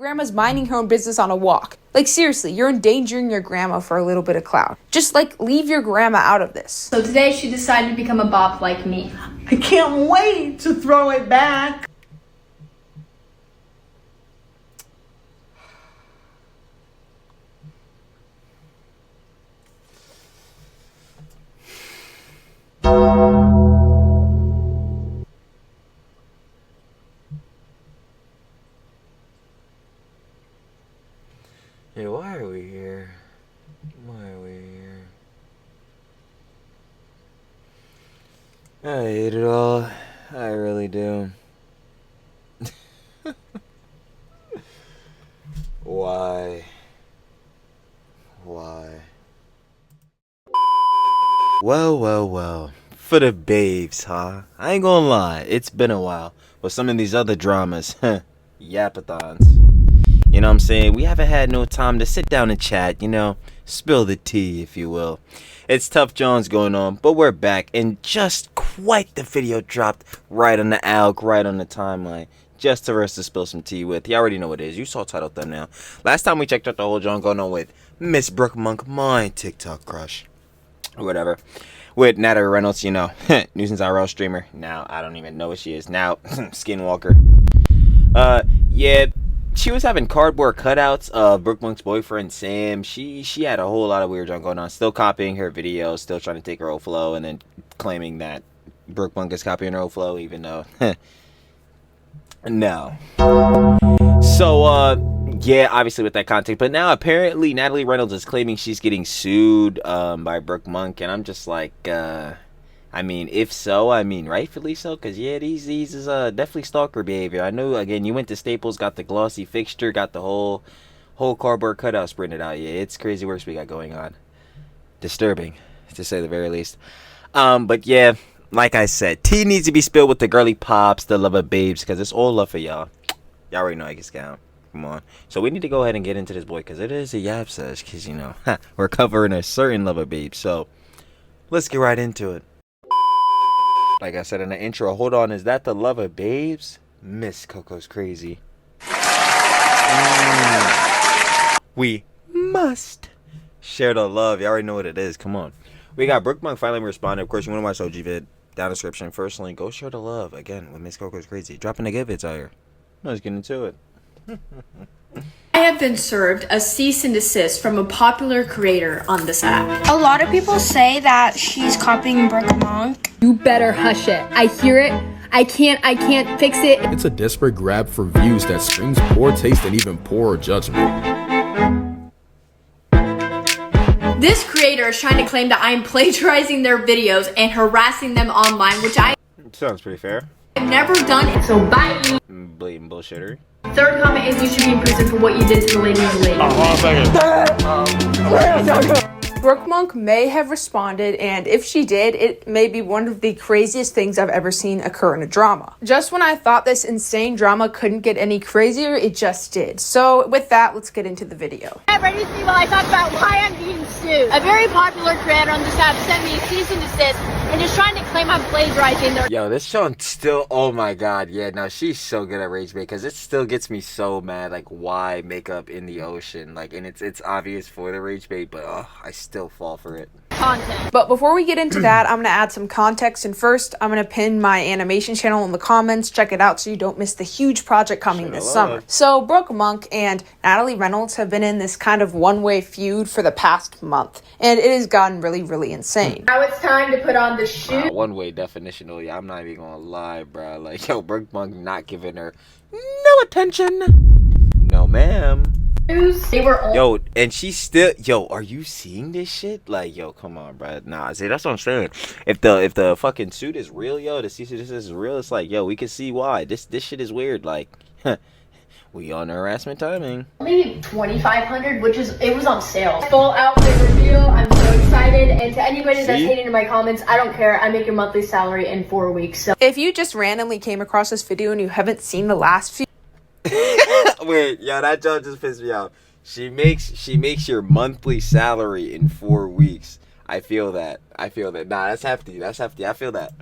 grandma's minding her own business on a walk. Like, seriously, you're endangering your grandma for a little bit of clout. Just, like, leave your grandma out of this. So today she decided to become a bop like me. I can't wait to throw it back. Hey, why are we here? Why are we here? I hate it all. I really do. Why? Why? Well. For the babes, huh? I ain't gonna lie, it's been a while. With some of these other dramas, yapathons. You know what I'm saying? We haven't had no time to sit down and chat, you know, spill the tea, if you will. It's Tough Jones going on, but we're back, and just quite the video dropped right on the alg, right on the timeline, just for us to spill some tea with. You already know what it is. You saw title thumbnail. Last time we checked out the whole John going on with Miss Brooke Monk, my TikTok crush, or whatever, with Natalie Reynolds, you know, nuisance IRL streamer. Now, I don't even know what she is. Now, Skinwalker. Yeah. She was having cardboard cutouts of Brooke Monk's boyfriend, Sam. She had a whole lot of weird junk going on. Still copying her videos, still trying to take her old flow, and then claiming that Brooke Monk is copying her old flow, even though, no. So, yeah, obviously with that content. But now, apparently, Natalie Reynolds is claiming she's getting sued by Brooke Monk, and I'm just like, I mean, if so, I mean, rightfully so, because, yeah, these is definitely stalker behavior. I know, again, you went to Staples, got the glossy fixture, got the whole cardboard cutout printed out. Yeah, it's crazy works we got going on. Disturbing, to say the very least. But, yeah, like I said, tea needs to be spilled with the girly pops, the lover babes, because it's all love for y'all. Y'all already know I get down. Come on. So we need to go ahead and get into this, boy, because it is a yap sesh, because, you know, we're covering a certain lover babe. So let's get right into it. Like I said in the intro, hold on, is that the lover babes? Miss Coco's crazy. We must share the love. You already know what it is. Come on. We got Brooke Monk finally responded. Of course, you want to watch OG vid, down description. First link, go share the love. Again, with Miss Coco's crazy. Dropping the good vids out here. Let's get into it. I have been served a cease and desist from a popular creator on this app. A lot of people say that she's copying Brooke Monk. You better hush it. I hear it. I can't fix it. It's a desperate grab for views that screams poor taste and even poorer judgment. This creator is trying to claim that I am plagiarizing their videos and harassing them online, which I Sounds pretty fair. have never done. So bye. Blatant bullshitter. Third comment is you should be in prison for what you did to the lady who's late. Brooke Monk may have responded, and if she did, it may be one of the craziest things I've ever seen occur in a drama. Just when I thought this insane drama couldn't get any crazier, it just did. So with that, let's get into the video. Ready to see while I talk about why I'm being sued. A very popular creator on this app sent me a cease and desist and is trying to claim I'm plagiarizing their. Yo, this show still, oh my god, yeah, no, she's so good at rage bait, because it still gets me so mad, like, why makeup in the ocean, like, and it's obvious for the rage bait, but I still fall for it. Content. But before we get into that, I'm going to add some context, and first, I'm going to pin my animation channel in the comments. Check it out so you don't miss the huge project coming this summer. So, Brooke Monk and Natalie Reynolds have been in this kind of one-way feud for the past month, and it has gotten really, really insane. Now it's time to put on the shoe. One-way definitionally, I'm not even gonna lie, bro. Like, yo, Brooke Monk not giving her no attention. No, ma'am. They were all. Yo, and she's still, yo, are you seeing this shit? Like, yo, come on, bro. Nah, see, that's what I'm saying. If the fucking suit is real, yo, the cease and desist is real, it's like, yo, we can see why. This shit is weird. Like, we on harassment timing. Only 2,500, which is, it was on sale. Full outfit review. I'm so excited. And to anybody that's hating in my comments, I don't care. I make your monthly salary in 4 weeks. So If you just randomly came across this video and you haven't seen the last few, wait, yo, that joke just pissed me off. She makes your monthly salary in 4 weeks. I feel that. Nah, that's hefty. I feel that.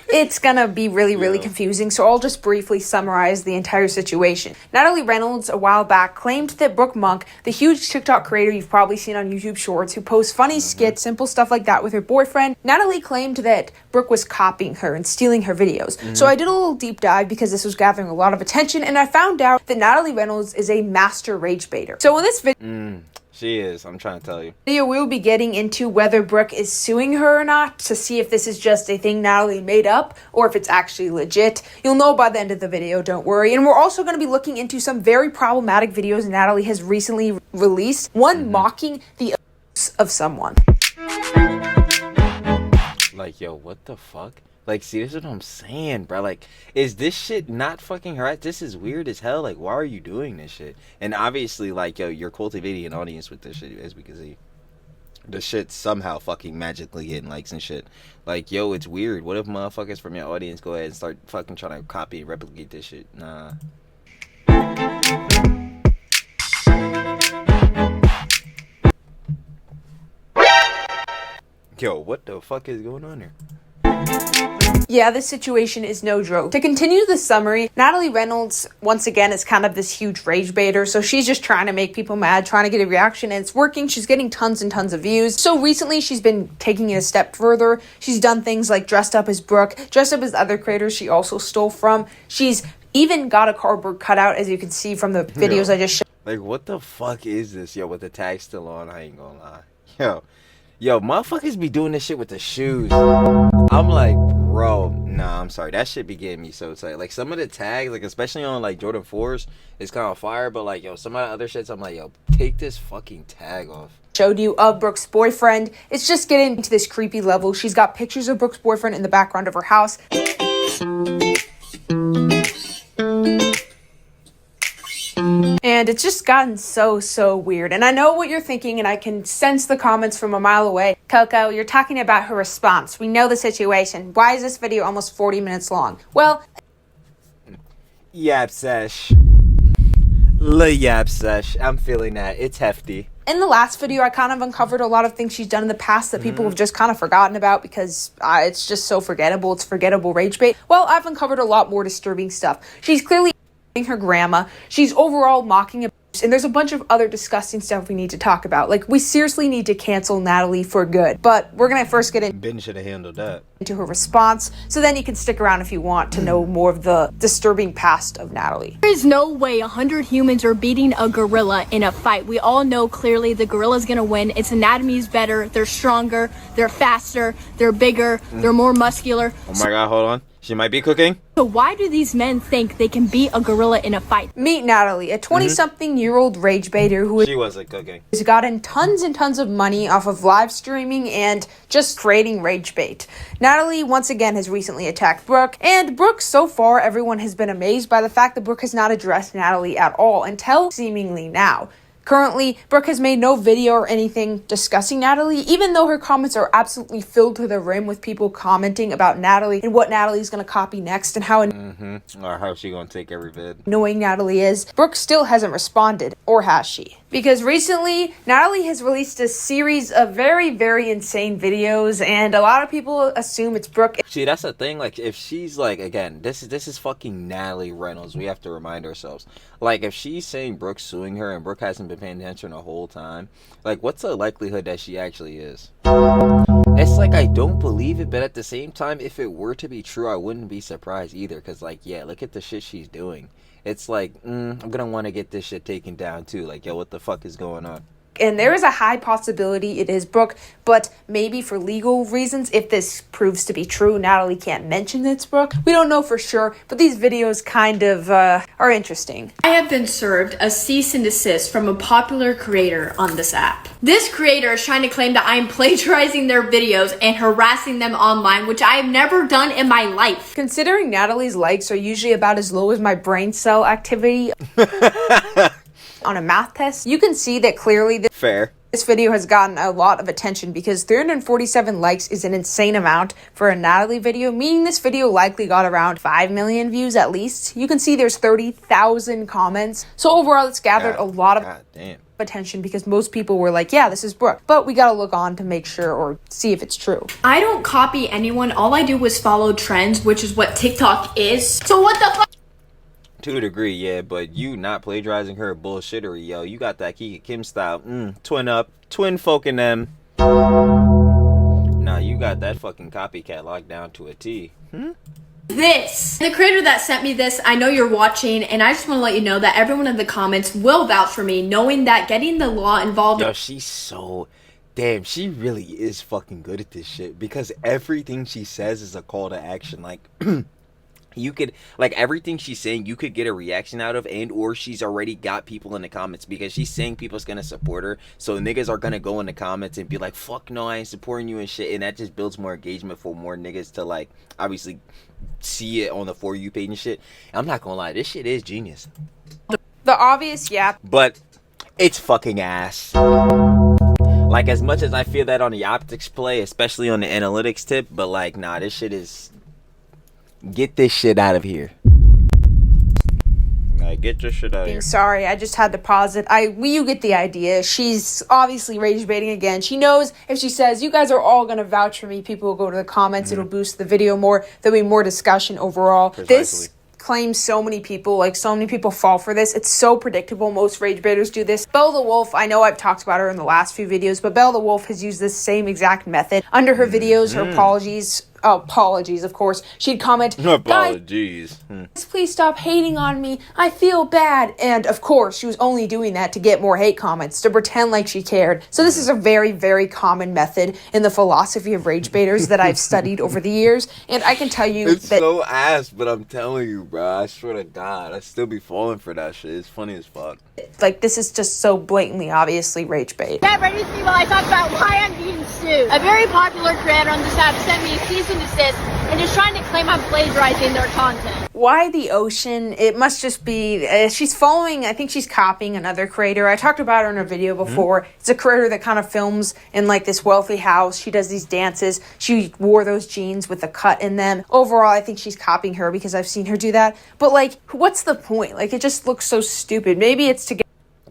It's gonna be really confusing, so I'll just briefly summarize the entire situation. Natalie Reynolds a while back claimed that Brooke Monk, the huge TikTok creator you've probably seen on YouTube Shorts, who posts funny skits, simple stuff like that with her boyfriend, Natalie claimed that Brooke was copying her and stealing her videos. So I did a little deep dive because this was gathering a lot of attention, and I found out that Natalie Reynolds is a master rage baiter. So in this video, She is. I'm trying to tell you. we'll be getting into whether Brooke is suing her or not to see if this is just a thing Natalie made up or if it's actually legit. You'll know by the end of the video, don't worry. And we're also going to be looking into some very problematic videos Natalie has recently released. One mocking the abuse of someone. Like, yo, what the fuck? Like, see, this is what I'm saying, bro. Like, is this shit not fucking harass? This is weird as hell. Like, why are you doing this shit? And obviously, like, yo, you're cultivating an audience with this shit, as we can see. The shit somehow fucking magically getting likes and shit. Like, yo, it's weird. What if motherfuckers from your audience go ahead and start fucking trying to copy and replicate this shit? Nah. Yo, what the fuck is going on here? Yeah, this situation is no joke. To continue the summary, Natalie Reynolds, once again, is kind of this huge rage baiter. So she's just trying to make people mad, trying to get a reaction, and it's working. She's getting tons and tons of views. So recently, she's been taking it a step further. She's done things like dressed up as Brooke, dressed up as other creators she also stole from. She's even got a cardboard cutout, as you can see from the videos I just showed. Like, what the fuck is this? Yo, with the tag still on, I ain't gonna lie. Yo, motherfuckers be doing this shit with the shoes. I'm like, bro, nah, I'm sorry. That shit be getting me so tight. Like, some of the tags, like, especially on, like, Jordan 4s, it's kind of fire. But, like, yo, some of the other shits, I'm like, yo, take this fucking tag off. Showed you of Brooke's boyfriend. It's just getting to this creepy level. She's got pictures of Brooke's boyfriend in the background of her house. And it's just gotten so weird. And I know what you're thinking, and I can sense the comments from a mile away. Coco, you're talking about her response. We know the situation. Why is this video almost 40 minutes long? Well, Yap sesh. Yap sesh. I'm feeling that. It's hefty. in the last video, I kind of uncovered a lot of things she's done in the past that people have just kind of forgotten about because it's just so forgettable. It's forgettable rage bait. Well, I've uncovered a lot more disturbing stuff. She's clearly her grandma. She's overall mocking abuse. And there's a bunch of other disgusting stuff we need to talk about. Like, we seriously need to cancel Natalie for good. But we're going to first get into Ben should have handled that. Into her response. So then you can stick around if you want to know more of the disturbing past of Natalie. There is no way 100 humans are beating a gorilla in a fight. We all know clearly the gorilla's gonna win. Its anatomy is better. They're stronger. They're faster. They're bigger. They're more muscular. Oh my god, hold on. She might be cooking. So why do these men think they can beat a gorilla in a fight? Meet Natalie, a 20-something-year-old rage baiter who She wasn't cooking. has gotten tons and tons of money off of live streaming and just creating rage bait. Natalie, once again, has recently attacked Brooke. And Brooke, so far, everyone has been amazed by the fact that Brooke has not addressed Natalie at all until seemingly now. Currently, Brooke has made no video or anything discussing Natalie, even though her comments are absolutely filled to the rim with people commenting about Natalie and what Natalie's going to copy next and how Or how's she gonna take every vid? annoying Natalie is. Brooke still hasn't responded, or has she? Because recently, Natalie has released a series of very, very insane videos, and a lot of people assume it's Brooke. See, that's the thing. Like, if she's like, again, this is fucking Natalie Reynolds. We have to remind ourselves. Like, if she's saying Brooke's suing her and Brooke hasn't been paying attention the whole time, like, what's the likelihood that she actually is? It's like, I don't believe it, but at the same time, if it were to be true, I wouldn't be surprised either. Because, like, yeah, look at the shit she's doing. It's like, I'm gonna want to get this shit taken down too. Like, yo, what the fuck is going on? And there is a high possibility it is Brooke, but maybe for legal reasons, if this proves to be true, Natalie can't mention it's Brooke. We don't know for sure, but these videos kind of are interesting. I have been served a cease and desist from a popular creator on this app. This creator is trying to claim that I am plagiarizing their videos and harassing them online, which I have never done in my life. Considering Natalie's likes are usually about as low as my brain cell activity on a math test, you can see that clearly this video has gotten a lot of attention because 347 likes is an insane amount for a Natalie video, meaning this video likely got around 5 million views at least. You can see there's 30,000 comments. So overall, it's gathered a lot of attention because most people were like, yeah, this is Brooke. But we got to look on to make sure or see if it's true. I don't copy anyone. All I do is follow trends, which is what TikTok is. So what the fuck? To a degree, yeah, but you not plagiarizing her bullshittery, yo. You got that Kika Kim style. Twin up, twin folk in them. Nah, you got that fucking copycat locked down to a T. This. The creator that sent me this, I know you're watching, and I just want to let you know that everyone in the comments will vouch for me, knowing that getting the law involved. Yo, she's so... Damn, she really is fucking good at this shit. Because everything she says is a call to action. Like... You could, like, everything she's saying, you could get a reaction out of, and or she's already got people in the comments, because she's saying people's gonna support her, so niggas are gonna go in the comments and be like, fuck no, I ain't supporting you and shit, and that just builds more engagement for more niggas to, like, obviously see it on the For You page and shit. I'm not gonna lie, this shit is genius. The obvious, yeah. But it's fucking ass. Like, as much as I feel that on the optics play, especially on the analytics tip, but, like, nah, this shit is... Get this shit out of here. Like, get your shit out of here. Sorry, I just had to pause it. You get the idea. She's obviously rage baiting again. She knows if she says, you guys are all going to vouch for me, people will go to the comments. It'll boost the video more. There'll be more discussion overall. Precisely. This claims so many people, like so many people fall for this. It's so predictable. Most rage baiters do this. Belle the Wolf, I know I've talked about her in the last few videos, but Belle the Wolf has used this same exact method. Under her videos, her apologies, of course, she'd comment, apologies. Guys, please stop hating on me. I feel bad. And of course, she was only doing that to get more hate comments, to pretend like she cared. So this is a very, very common method in the philosophy of rage baiters that I've studied over the years. And I can tell you it's that... so ass, but I'm telling you, bro, I swear to God, I still be falling for that shit. It's funny as fuck. Like, this is just so blatantly, obviously rage bait. Get ready to see while I talk about why I'm being sued. A very popular creator on this app sent me a cease and desist and is trying to claim I'm plagiarizing their content. Why the ocean? It must just be, she's following, I think she's copying another creator. I talked about her in a video before. It's a creator that kind of films in like this wealthy house. She does these dances. She wore those jeans with a cut in them. Overall, I think she's copying her because I've seen her do that. But like, what's the point? Like, it just looks so stupid. Maybe it's to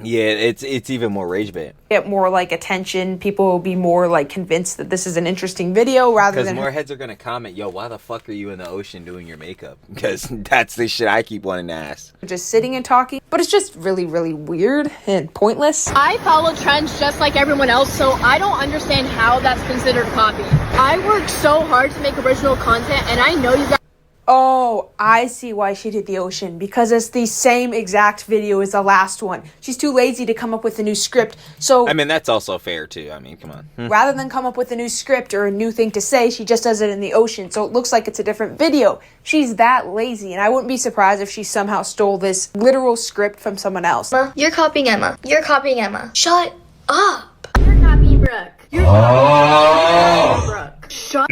Yeah, it's even more rage bait. get more like attention. People will be more like convinced that this is an interesting video rather Because than more heads are gonna comment, yo, why the fuck are you in the ocean doing your makeup? Because that's the shit I keep wanting to ask. just sitting and talking. But it's just really, really weird and pointless. I follow trends just like everyone else, so I don't understand how that's considered copy. I work so hard to make original content, and I know you guys... Oh, I see why she did the ocean. Because it's the same exact video as the last one. She's too lazy to come up with a new script. So, I mean, that's also fair, too. I mean, come on. rather than come up with a new script or a new thing to say, she just does it in the ocean. So it looks like it's a different video. She's that lazy. And I wouldn't be surprised if she somehow stole this literal script from someone else. You're copying Emma. You're copying Emma. Shut up. You're copying Brooke. You're copying Brooke. Shut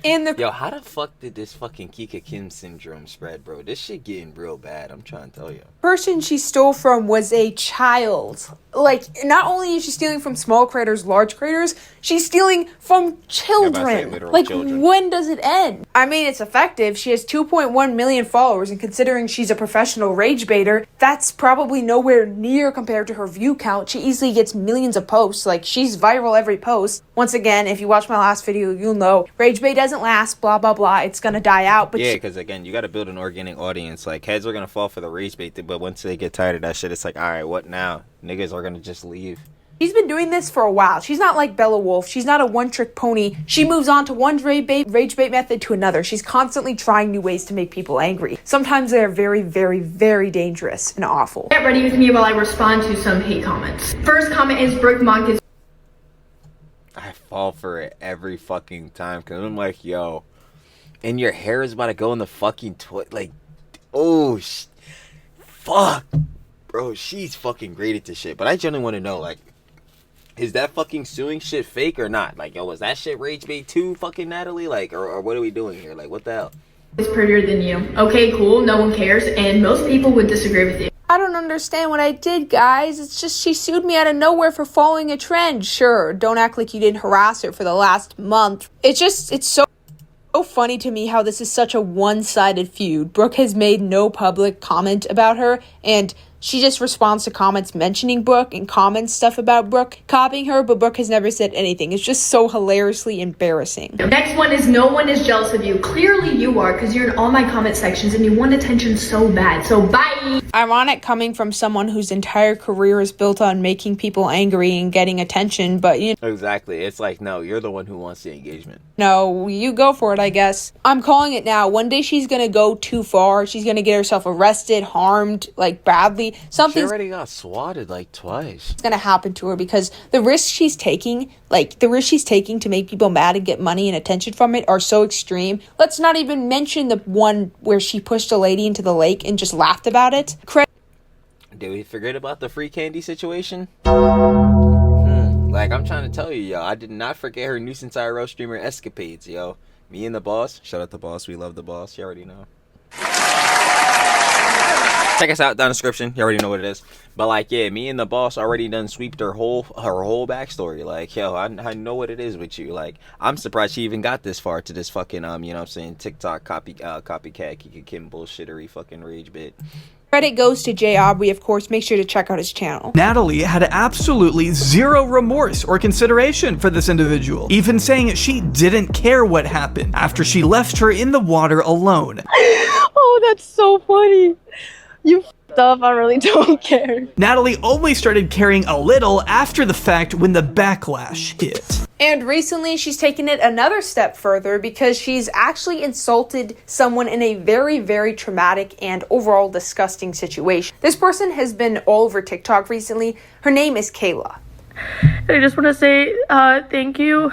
In the Yo, how the fuck did this fucking Kika Kim syndrome spread, bro? This shit getting real bad. I'm trying to tell you. person she stole from was a child. Like, not only is she stealing from small creators, large creators, she's stealing from children. Like, children. when does it end? I mean, it's effective. She has 2.1 million followers, and considering she's a professional rage baiter, that's probably nowhere near compared to her view count. She easily gets millions of posts. Like, she's viral every post. Once again, if you watch my last video, you'll know rage bait doesn't last, blah, blah, blah. It's gonna die out. But yeah, because again, you got to build an organic audience. Like, heads are going to fall for the rage bait, but once they get tired of that shit, it's like, all right, what now? Niggas are going to just leave. she's been doing this for a while. She's not like Bella Wolf. She's not a one-trick pony. She moves on to one rage bait method to another. She's constantly trying new ways to make people angry. Sometimes they're very, very, very dangerous and awful. Get ready with me while I respond to some hate comments. First comment is Brooke Monk is I fall for it every fucking time because I'm like, yo, and your hair is about to go in the fucking toilet. Like, oh, fuck. Bro, she's fucking great at this shit. But I genuinely want to know, like, is that fucking suing shit fake or not? Like, yo, was that shit rage bait too, fucking Natalie? Like, or what are we doing here? Like, what the hell? prettier than you. Okay, cool, no one cares, and most people would disagree with you. I don't understand what I did, guys. It's just she sued me out of nowhere for following a trend. Sure, don't act like you didn't harass her for the last month. It's so funny to me how this is such a one-sided feud. Brooke has made no public comment about her, and She just responds to comments mentioning Brooke and comments stuff about Brooke copying her, but Brooke has never said anything. It's just so hilariously embarrassing. Next one is no one is jealous of you. Clearly you are, because you're in all my comment sections and you want attention so bad. So bye. Ironic coming from someone whose entire career is built on making people angry and getting attention, but you know. Exactly. It's like, no, you're the one who wants the engagement. No, you go for it, I guess. I'm calling it now. One day she's gonna go too far. She's gonna get herself arrested, harmed, like badly. Something's She already got swatted like twice. gonna happen to her because the risks she's taking to make people mad and get money and attention from it are so extreme. Let's not even mention the one where she pushed a lady into the lake and just laughed about it. Did we forget about the free candy situation? Like, I'm trying to tell you, yo, I did not forget her nuisance IRL streamer escapades, yo. Me and the boss. Shout out the boss. We love the boss. You already know. Check us out down in the description. You already know what it is. But like, yeah, me and the boss already done sweeped her whole backstory. Like, yo, I know what it is with you. Like, I'm surprised she even got this far to this fucking you know what I'm saying, TikTok copycat Kiki Kim bullshittery fucking rage bit. Credit goes to Jay Aubrey, of course. Make sure to check out his channel. Natalie had absolutely zero remorse or consideration for this individual, even saying she didn't care what happened after she left her in the water alone. Oh, that's so funny. You f***ed up, I really don't care. Natalie only started caring a little after the fact when the backlash hit. And recently she's taken it another step further because she's actually insulted someone in a very, very traumatic and overall disgusting situation. This person has been all over TikTok recently. Her name is Kayla. I just want to say thank you.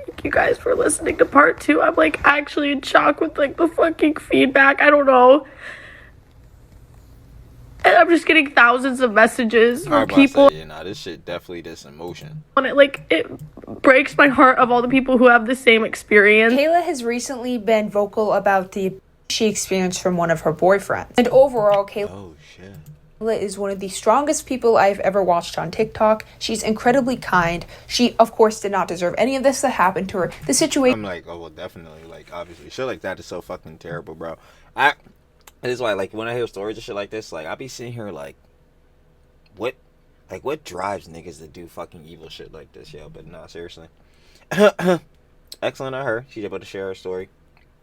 Thank you guys for listening to part 2. I'm like actually in shock with like the fucking feedback. I don't know. And I'm just getting thousands of messages from people. You know, this shit definitely does emotion. And it breaks my heart of all the people who have the same experience. Kayla has recently been vocal about the she experienced from one of her boyfriends. And overall, Kayla is one of the strongest people I've ever watched on TikTok. She's incredibly kind. She, of course, did not deserve any of this that happened to her. The situation... I'm like, oh, well, definitely. Like, obviously. Shit like that is so fucking terrible, bro. This is why, like, when I hear stories of shit like this, like, I be sitting here like, what drives niggas to do fucking evil shit like this, yo? But nah, seriously. Excellent on her. She's able to share her story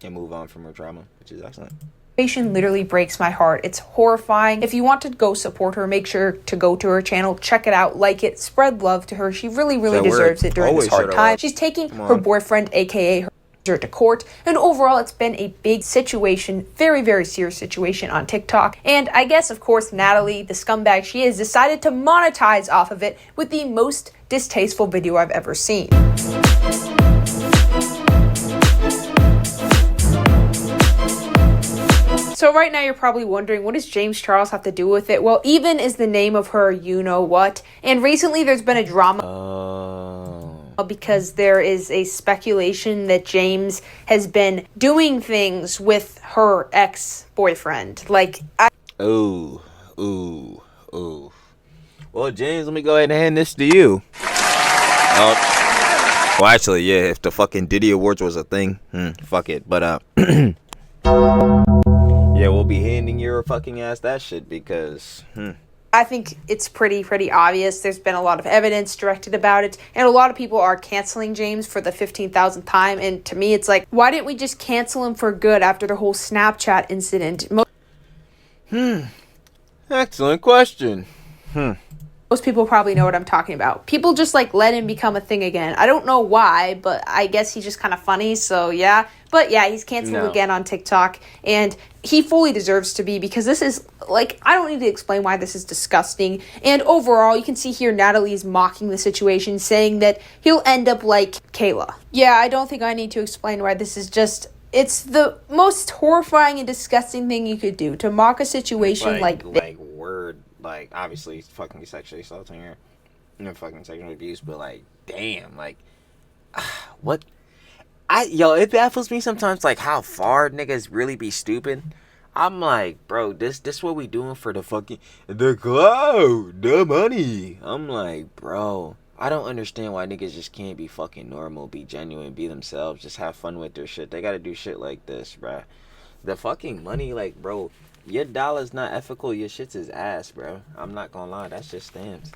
and move on from her trauma, which is excellent. Literally breaks my heart. It's horrifying. If you want to go support her, make sure to go to her channel, check it out, like it, spread love to her. She really, really deserves it during this hard time. She's taking her boyfriend, aka her to court, and overall it's been a big situation, very, very serious situation on TikTok. And I guess, of course, Natalie, the scumbag she is, decided to monetize off of it with the most distasteful video I've ever seen. So right now you're probably wondering, what does James Charles have to do with it? Well, Even is the name of her you-know-what, and recently there's been a drama because there is a speculation that James has been doing things with her ex-boyfriend. Like, Well, James, let me go ahead and hand this to you. Well, actually, yeah, if the fucking Diddy Awards was a thing, fuck it. But, yeah, we'll be handing your fucking ass that shit because, I think it's pretty obvious. There's been a lot of evidence directed about it, and a lot of people are canceling James for the 15,000th time. And to me, it's like, why didn't we just cancel him for good after the whole Snapchat incident? Excellent question. Most people probably know what I'm talking about. People just like let him become a thing again. I don't know why, but I guess he's just kind of funny. So yeah, but yeah, he's canceled again on TikTok, and he fully deserves to be, because this is like, I don't need to explain why this is disgusting. And overall, you can see here Natalie's mocking the situation, saying that he'll end up like Kayla. Yeah, I don't think I need to explain why this is just, it's the most horrifying and disgusting thing you could do, to mock a situation like word, like, obviously fucking sexually assaulting her and fucking sexual abuse, but like, damn, like, what? It baffles me sometimes, like, how far niggas really be stupid. I'm like, bro, this what we doing for the fucking, the clout, the money. I'm like, bro, I don't understand why niggas just can't be fucking normal, be genuine, be themselves, just have fun with their shit. They gotta do shit like this, bruh. The fucking money, like, bro, Your dollar's not ethical. Your shit's his ass, bro. I'm not gonna lie. That shit stands.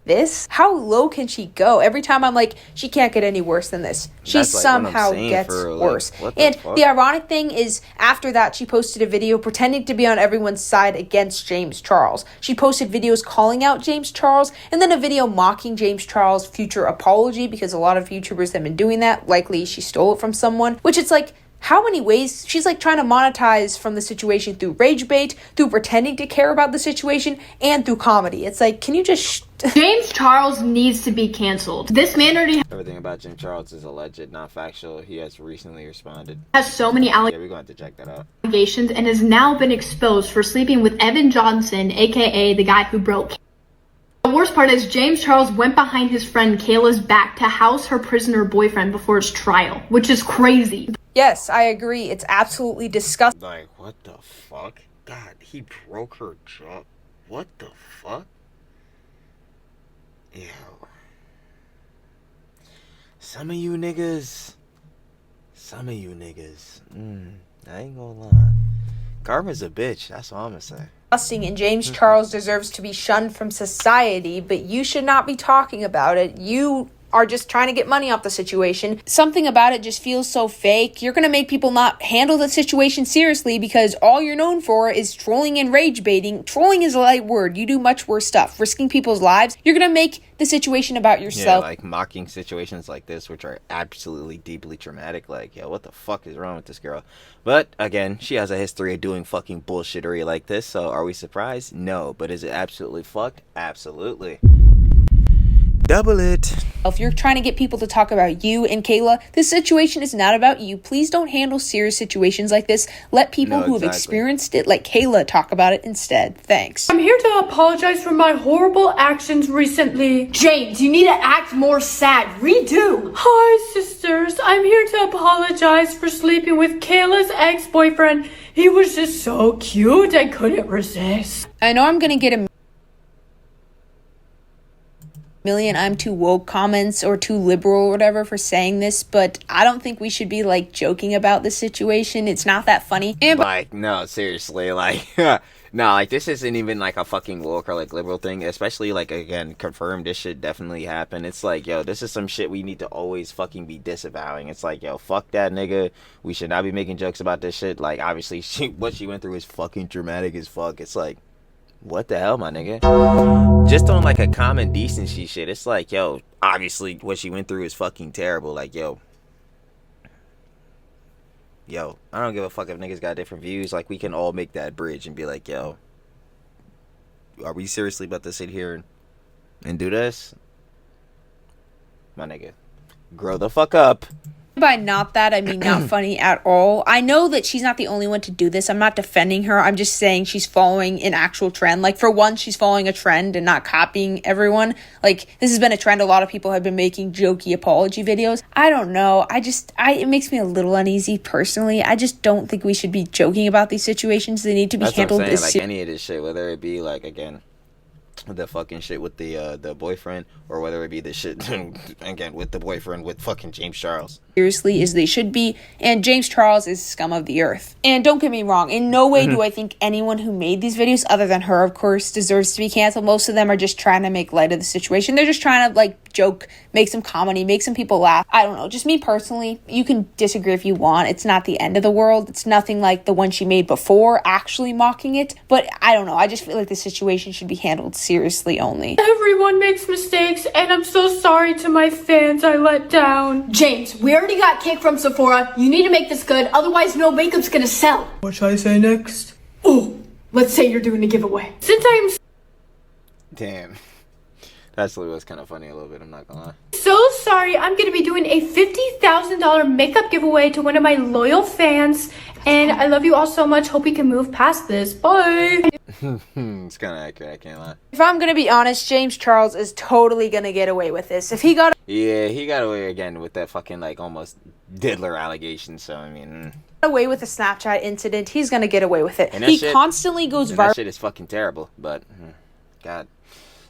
This? How low can she go? Every time I'm like, she can't get any worse than this. She That's like somehow what I'm saying, gets for real, worse. like, what the And fuck? the ironic thing is, after that, she posted a video pretending to be on everyone's side against James Charles. She posted videos calling out James Charles, and then a video mocking James Charles' future apology, because a lot of YouTubers have been doing that. Likely she stole it from someone, which it's like, how many ways? She's like trying to monetize from the situation through rage bait, through pretending to care about the situation, and through comedy. It's like, can you just... James Charles needs to be canceled. This man already Everything about James Charles is alleged, not factual. He has recently responded. has so many Yeah, we're gonna have to check that out. allegations and has now been exposed for sleeping with Evan Johnson, aka the guy who broke. The worst part is James Charles went behind his friend Kayla's back to house her prisoner boyfriend before his trial, which is crazy. Yes, I agree. It's absolutely disgusting. Like, what the fuck? God, he broke her jaw. What the fuck? Ew. Some of you niggas. I ain't gonna lie. Karma's a bitch. That's all I'm gonna say. And James Charles deserves to be shunned from society, but you should not be talking about it. You are just trying to get money off the situation. Something about it just feels so fake. You're gonna make people not handle the situation seriously because all you're known for is trolling and rage baiting. Trolling is a light word. You do much worse stuff. Risking people's lives. You're gonna make the situation about yourself. Yeah, like mocking situations like this, which are absolutely deeply traumatic. Like, yo, what the fuck is wrong with this girl? But again, she has a history of doing fucking bullshittery like this. So are we surprised? No. But is it absolutely fucked? Absolutely. Double it. If you're trying to get people to talk about you and Kayla, this situation is not about you. Please don't handle serious situations like this. Let people who have experienced it, like Kayla, talk about it instead. Thanks. I'm here to apologize for my horrible actions recently. James, you need to act more sad. Redo. Hi, sisters. I'm here to apologize for sleeping with Kayla's ex-boyfriend. He was just so cute, I couldn't resist. I know I'm gonna get a million I'm too woke comments or too liberal or whatever for saying this, but I don't think we should be like joking about this situation. It's not that funny. And Like, no, seriously, like, no, like, this isn't even like a fucking woke or like liberal thing, especially like, again, confirmed this shit definitely happened. It's like, yo, this is some shit we need to always fucking be disavowing. It's like, yo, fuck that nigga. We should not be making jokes about this shit. Like, obviously, what she went through is fucking dramatic as fuck. It's like, what the hell, my nigga? Just on like a common decency shit, it's like, yo, obviously what she went through is fucking terrible. Like, yo, I don't give a fuck if niggas got different views. Like, we can all make that bridge and be like, yo, are we seriously about to sit here and do this? My nigga, grow the fuck up. by not that, I mean not funny at all. I know that she's not the only one to do this. I'm not defending her. I'm just saying she's following an actual trend. Like, for one, she's following a trend and not copying everyone. Like, this has been a trend. A lot of people have been making jokey apology videos. I don't know. It makes me a little uneasy personally. I just don't think we should be joking about these situations. They need to be handled as like any of this shit, whether it be like, again, the fucking shit with the boyfriend, or whether it be the shit again with the boyfriend with fucking James Charles, seriously as they should be. And James Charles is scum of the earth. And don't get me wrong, in no way do I think anyone who made these videos, other than her of course, deserves to be canceled. Most of them are just trying to make light of the situation. They're just trying to like joke, make some comedy, make some people laugh. I don't know, just me personally. You can disagree if you want. It's not the end of the world. It's nothing like the one she made before actually mocking it. But I don't know, I just feel like the situation should be handled seriously only. Everyone makes mistakes, and I'm so sorry to my fans I let down. James, we already got kicked from Sephora. You need to make this good, otherwise no makeup's gonna sell. What should I say next? Oh, let's say you're doing a giveaway. Since I'm damn, that's what's kind of funny a little bit, I'm not gonna lie. so sorry, I'm gonna be doing a $50,000 makeup giveaway to one of my loyal fans, and I love you all so much. Hope we can move past this. Bye. It's kind of accurate, I can't lie. If I'm gonna be honest, James Charles is totally gonna get away with this. If he got he got away again with that fucking like almost diddler allegation. So I mean, away with the Snapchat incident, he's gonna get away with it. And He constantly goes that viral. shit is fucking terrible, but God,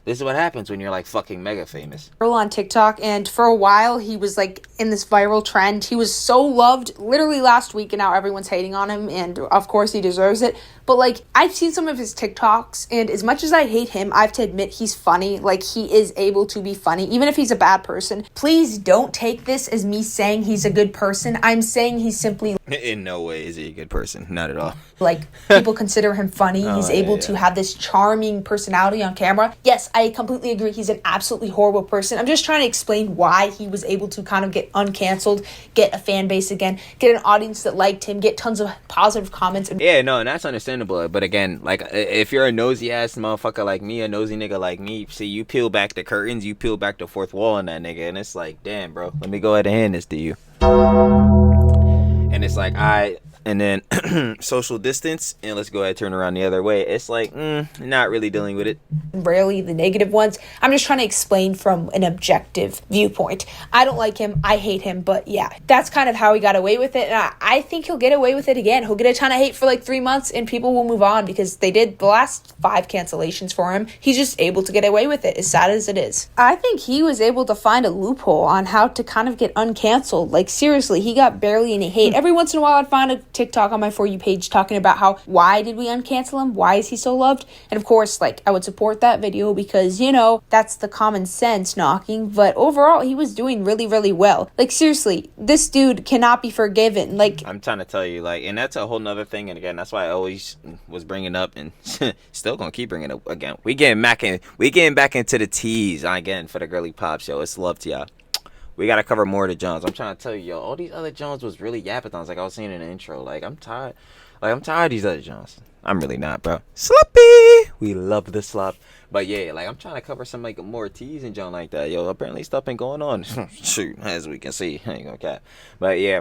this is what happens when you're like fucking mega famous. On TikTok, and for a while he was like in this viral trend. He was so loved literally last week, and now everyone's hating on him, and of course he deserves it. but like I've seen some of his TikToks, and as much as I hate him, I have to admit he's funny. Like he is able to be funny, even if he's a bad person. Please don't take this as me saying he's a good person. I'm saying he's simply in no way is he a good person, not at all. Like people consider him funny. He's able to have this charming personality on camera. Yes, I completely agree. He's an absolutely horrible person. I'm just trying to explain why he was able to kind of get uncanceled, get a fan base again, get an audience that liked him, get tons of positive comments. Yeah, no, and that's understandable. But again, like if you're a nosy ass motherfucker like me, a nosy nigga like me, see, you peel back the curtains, you peel back the fourth wall on that nigga, and it's like, damn, bro, let me go ahead and hand this to you. And it's like, and then social distance, and let's go ahead and turn around the other way. It's like, not really dealing with it. Rarely the negative ones. I'm just trying to explain from an objective viewpoint. I don't like him. I hate him. But yeah, that's kind of how he got away with it. And I think he'll get away with it again. He'll get a ton of hate for like 3 months, and people will move on because they did the last 5 cancellations for him. He's just able to get away with it, as sad as it is. I think he was able to find a loophole on how to kind of get uncanceled. Like seriously, he got barely any hate. Every once in a while I'd find a TikTok on my For You page talking about why did we uncancel him? Why is he so loved? And of course, like, I would support that video because, you know, that's the common sense knocking. But overall, he was doing really, really well. Like, seriously, this dude cannot be forgiven. Like, I'm trying to tell you, like, and that's a whole nother thing. And again, that's why I always was bringing up and still gonna keep bringing up again. We getting back into the teas again for the girly pops, yo. It's love to y'all. We gotta cover more of the Johns. I'm trying to tell you, yo, all these other Johns was really yapathons, like I was saying in the intro. Like, I'm tired of these other Johns. I'm really not, bro. Sloppy! We love the slop. But yeah, like, I'm trying to cover some, like, more teas and John like that. Yo, apparently stuff been going on. Shoot, as we can see. I ain't gonna cap. But yeah,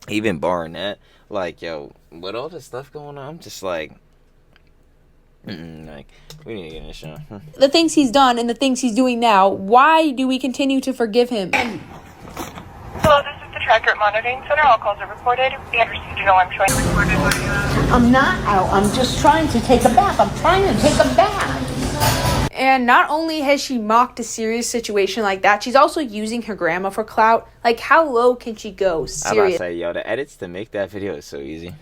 even barring that, like, yo, with all this stuff going on, I'm just like, like, we need to get in this show. The things he's done and the things he's doing now, why do we continue to forgive him? Hello, this is the Tracker Monitoring Center. All calls are recorded. We understand you know I'm showing recorded. I'm not out. I'm just trying to take a bath. I'm trying to take a bath. And not only has she mocked a serious situation like that, she's also using her grandma for clout. Like, how low can she go? Seriously. I'm about to say, yo, the edits to make that video is so easy.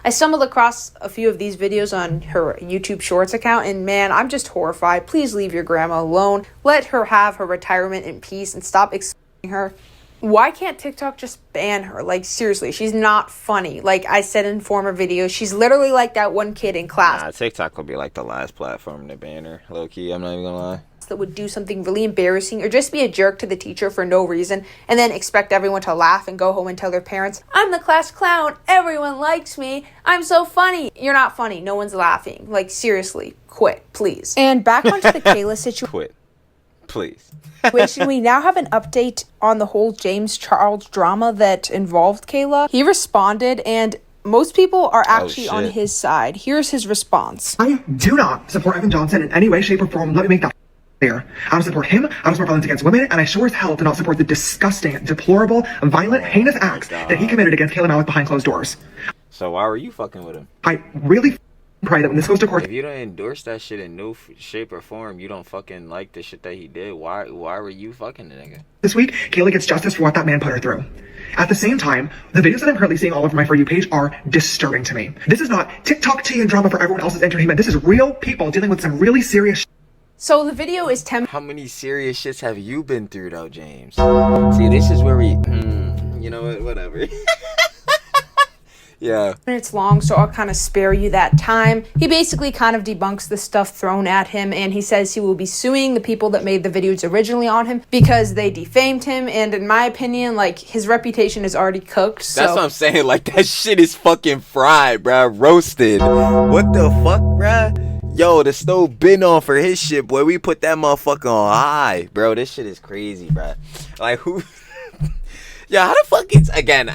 I stumbled across a few of these videos on her YouTube Shorts account, and man, I'm just horrified. Please leave your grandma alone. Let her have her retirement in peace and stop exploiting her. Why can't TikTok just ban her? Like, seriously, she's not funny. Like I said in former videos, she's literally like that one kid in class. Nah, TikTok will be like the last platform to ban her. Low key, I'm not even gonna lie. That would do something really embarrassing or just be a jerk to the teacher for no reason and then expect everyone to laugh and go home and tell their parents, I'm the class clown, everyone likes me, I'm so funny. You're not funny, no one's laughing. Like, seriously, quit, please. And back onto the Kayla situation. Quit, please. We now have an update on the whole James Charles drama that involved Kayla. He responded, and most people are actually on his side. Here's his response. I do not support Evan Johnson in any way, shape, or form. Let me make that clear. I don't support him, I don't support violence against women, and I sure as hell do not support the disgusting, deplorable, violent, heinous acts that he committed against Kayla Malik behind closed doors. So why were you fucking with him? I really pray that when this goes to court... If you don't endorse that shit in no shape or form, you don't fucking like the shit that he did, why were you fucking the nigga? This week, Kayla gets justice for what that man put her through. At the same time, the videos that I'm currently seeing all over my For You page are disturbing to me. This is not TikTok tea and drama for everyone else's entertainment. This is real people dealing with some really serious shit. So the video is How many serious shits have you been through though, James? See, this is where we... you know what? Whatever. Yeah. Minutes long, so I'll kind of spare you that time. He basically kind of debunks the stuff thrown at him, and he says he will be suing the people that made the videos originally on him because they defamed him, and in my opinion, like, his reputation is already cooked, so... That's what I'm saying, like, that shit is fucking fried, bruh, roasted. What the fuck, bruh? Yo, the stove been on for his shit, boy. We put that motherfucker on high. Bro, this shit is crazy, bruh. Like, who... Yeah, how the fuck is again,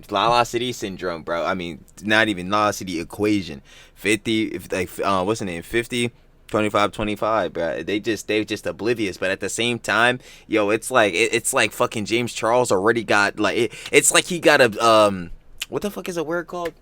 Lala City syndrome, bro. I mean, not even Lala City equation. 50, like, what's the name? 50, 25, 25, bro. They just oblivious. But at the same time, yo, it's like fucking James Charles already got, like, it's like he got a, what the fuck is a word called?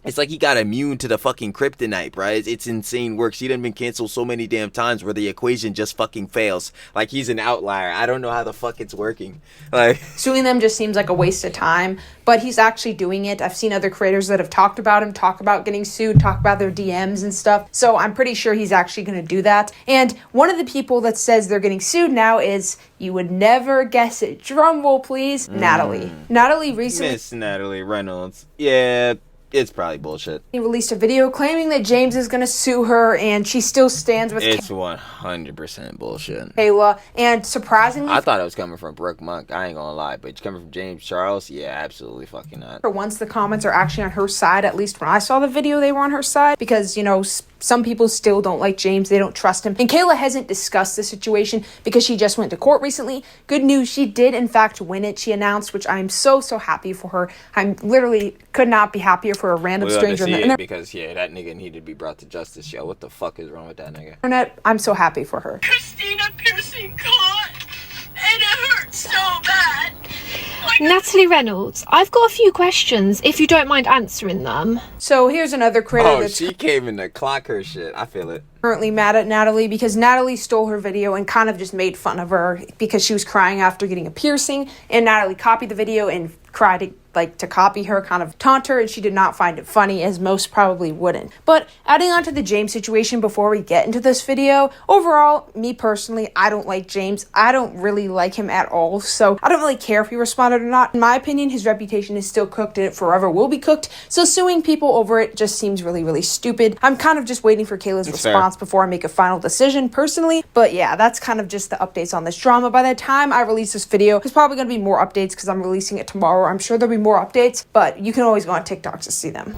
It's like he got immune to the fucking kryptonite, bro. It's insane work. She done been canceled so many damn times where the equation just fucking fails. Like, he's an outlier. I don't know how the fuck it's working. Like, suing them just seems like a waste of time, but he's actually doing it. I've seen other creators that have talked about him, talk about getting sued, talk about their DMs and stuff. So I'm pretty sure he's actually going to do that. And one of the people that says they're getting sued now is, you would never guess it, drum roll please, Natalie. Natalie recently... Miss Natalie Reynolds. Yeah, it's probably bullshit. He released a video claiming that James is going to sue her, and she still stands with It's 100% bullshit. Kayla. And surprisingly, I thought it was coming from Brooke Monk. I ain't gonna lie, but it's coming from James Charles. Yeah, absolutely fucking not. for once, the comments are actually on her side. At least when I saw the video, they were on her side because, you know, some people still don't like James. They don't trust him. And Kayla hasn't discussed the situation because she just went to court recently. Good news, she did in fact win it. She announced, which I'm so happy for her. I'm literally could not be happier for a random stranger on the internet. Because yeah, that nigga needed to be brought to justice. Yo, what the fuck is wrong with that nigga? I'm so happy for her. Christina piercing caught, and it hurts so bad. Natalie Reynolds, I've got a few questions, if you don't mind answering them. So here's another creator that's she came in to clock her shit. I feel it. Currently mad at Natalie because Natalie stole her video and kind of just made fun of her because she was crying after getting a piercing, and Natalie copied the video and tried to copy her, kind of taunt her, and she did not find it funny, as most probably wouldn't. But adding on to the James situation before we get into this video, overall, me personally, I don't like James. I don't really like him at all, so I don't really care if he responded or not. In my opinion, his reputation is still cooked and it forever will be cooked, so suing people over it just seems really, really stupid. I'm kind of just waiting for Kayla's response before I make a final decision personally, but yeah, that's kind of just the updates on this drama. By the time I release this video, there's probably going to be more updates because I'm releasing it tomorrow. I'm sure there'll be more updates, but you can always go on TikTok to see them.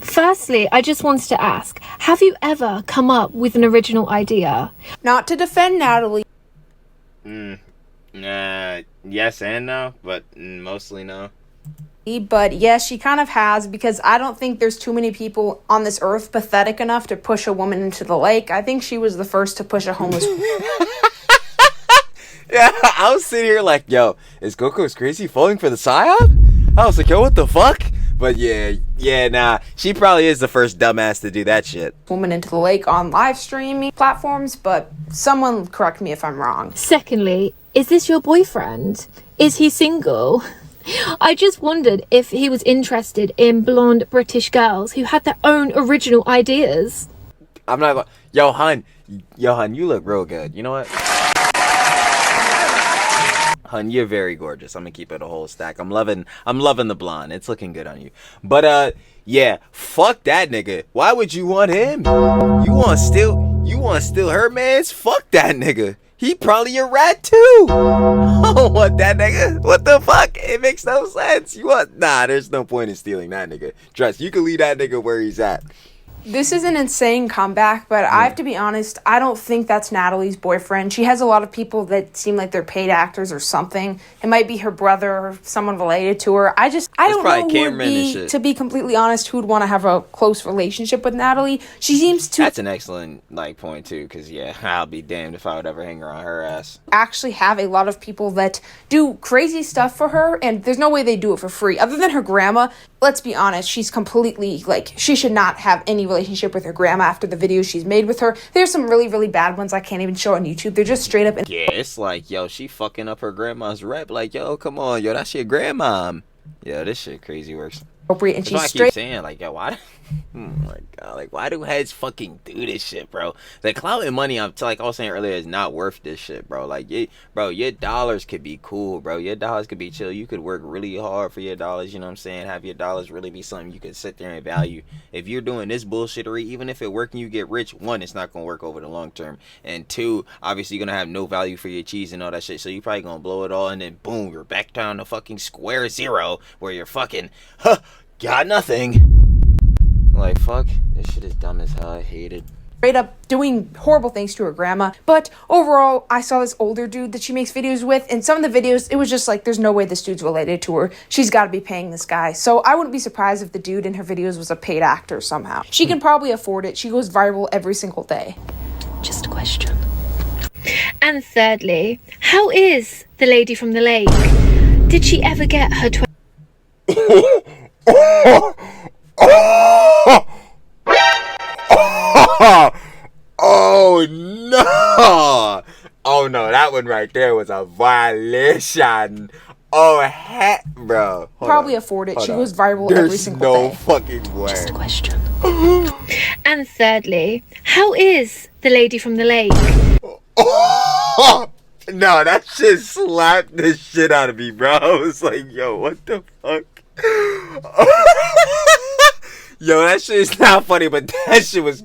Firstly, I just wanted to ask, have you ever come up with an original idea? Not to defend Natalie. Yes and no, but mostly no. But yes, she kind of has, because I don't think there's too many people on this earth pathetic enough to push a woman into the lake. I think she was the first to push a homeless Yeah, I was sitting here like, yo, is Coco's crazy falling for the psyop? I was like, yo, what the fuck? But yeah, nah, she probably is the first dumbass to do that shit. Woman into the lake on live streaming platforms, but someone correct me if I'm wrong. Secondly, is this your boyfriend? Is he single? I just wondered if he was interested in blonde British girls who had their own original ideas. I'm not going, yo, hun, you look real good. You know what? Hun, you're very gorgeous. I'm gonna keep it a whole stack. I'm loving the blonde. It's looking good on you. But yeah, fuck that nigga. Why would you want him? You want to steal her mans? Fuck that nigga. He probably a rat too. I don't want that nigga. What the fuck? It makes no sense. There's no point in stealing that nigga. Trust, you can leave that nigga where he's at. This is an insane comeback, but I have to be honest, I don't think that's Natalie's boyfriend. She has a lot of people that seem like they're paid actors or something. It might be her brother or someone related to her. I don't know who would be, to be completely honest, who would want to have a close relationship with Natalie. She seems to... That's an excellent point too, because yeah, I'll be damned if I would ever hang around her ass. Actually have a lot of people that do crazy stuff for her, and there's no way they do it for free. Other than her grandma, let's be honest, she's completely, she should not have any relationship with her grandma after the videos she's made with her. There's some really, really bad ones I can't even show on YouTube. They're just straight up... Yeah, it's like, yo, she fucking up her grandma's rep. Like, yo, come on, yo, that's your grandma. Yo, this shit crazy works. Appropriate, and she's straight... I keep saying, like, yo, why... Oh my god, like, why do heads fucking do this shit, bro? The clout and money, like I was saying earlier, is not worth this shit, bro. Like, your dollars could be cool, bro. Your dollars could be chill. You could work really hard for your dollars, you know what I'm saying? Have your dollars really be something you could sit there and value. If you're doing this bullshittery, even if it works and you get rich, one, it's not gonna work over the long term. And two, obviously you're gonna have no value for your cheese and all that shit. So you're probably gonna blow it all, and then boom, you're back down to fucking square zero, where you're fucking, got nothing. Like, fuck, this shit is dumb as hell. I hate it. Straight up doing horrible things to her grandma. But overall, I saw this older dude that she makes videos with, and some of the videos, it was just like, there's no way this dude's related to her. She's got to be paying this guy. So I wouldn't be surprised if the dude in her videos was a paid actor somehow. She can probably afford it. She goes viral every single day. Just a question. And thirdly, how is the lady from the lake? Did she ever get her Oh! Oh no! Oh no, that one right there was a violation. Oh heck, bro. Probably afford it. She goes viral every single day. There's no fucking way. Just a question. And thirdly, how is the lady from the lake? Oh! No, that shit slapped the shit out of me, bro. I was like, yo, what the fuck? Yo, that shit is not funny, but that shit was...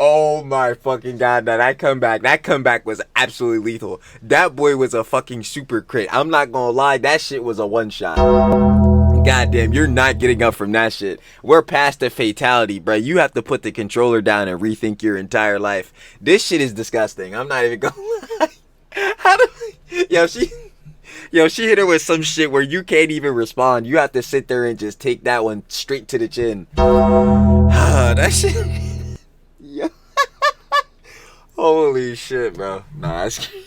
Oh my fucking god, now that comeback was absolutely lethal. That boy was a fucking super crit. I'm not gonna lie, that shit was a one shot. Goddamn, you're not getting up from that shit. We're past the fatality, bro. You have to put the controller down and rethink your entire life. This shit is disgusting. I'm not even gonna lie. How do she hit her with some shit where you can't even respond. You have to sit there and just take that one straight to the chin. That shit. Yo. Holy shit, bro. Nah, that's crazy.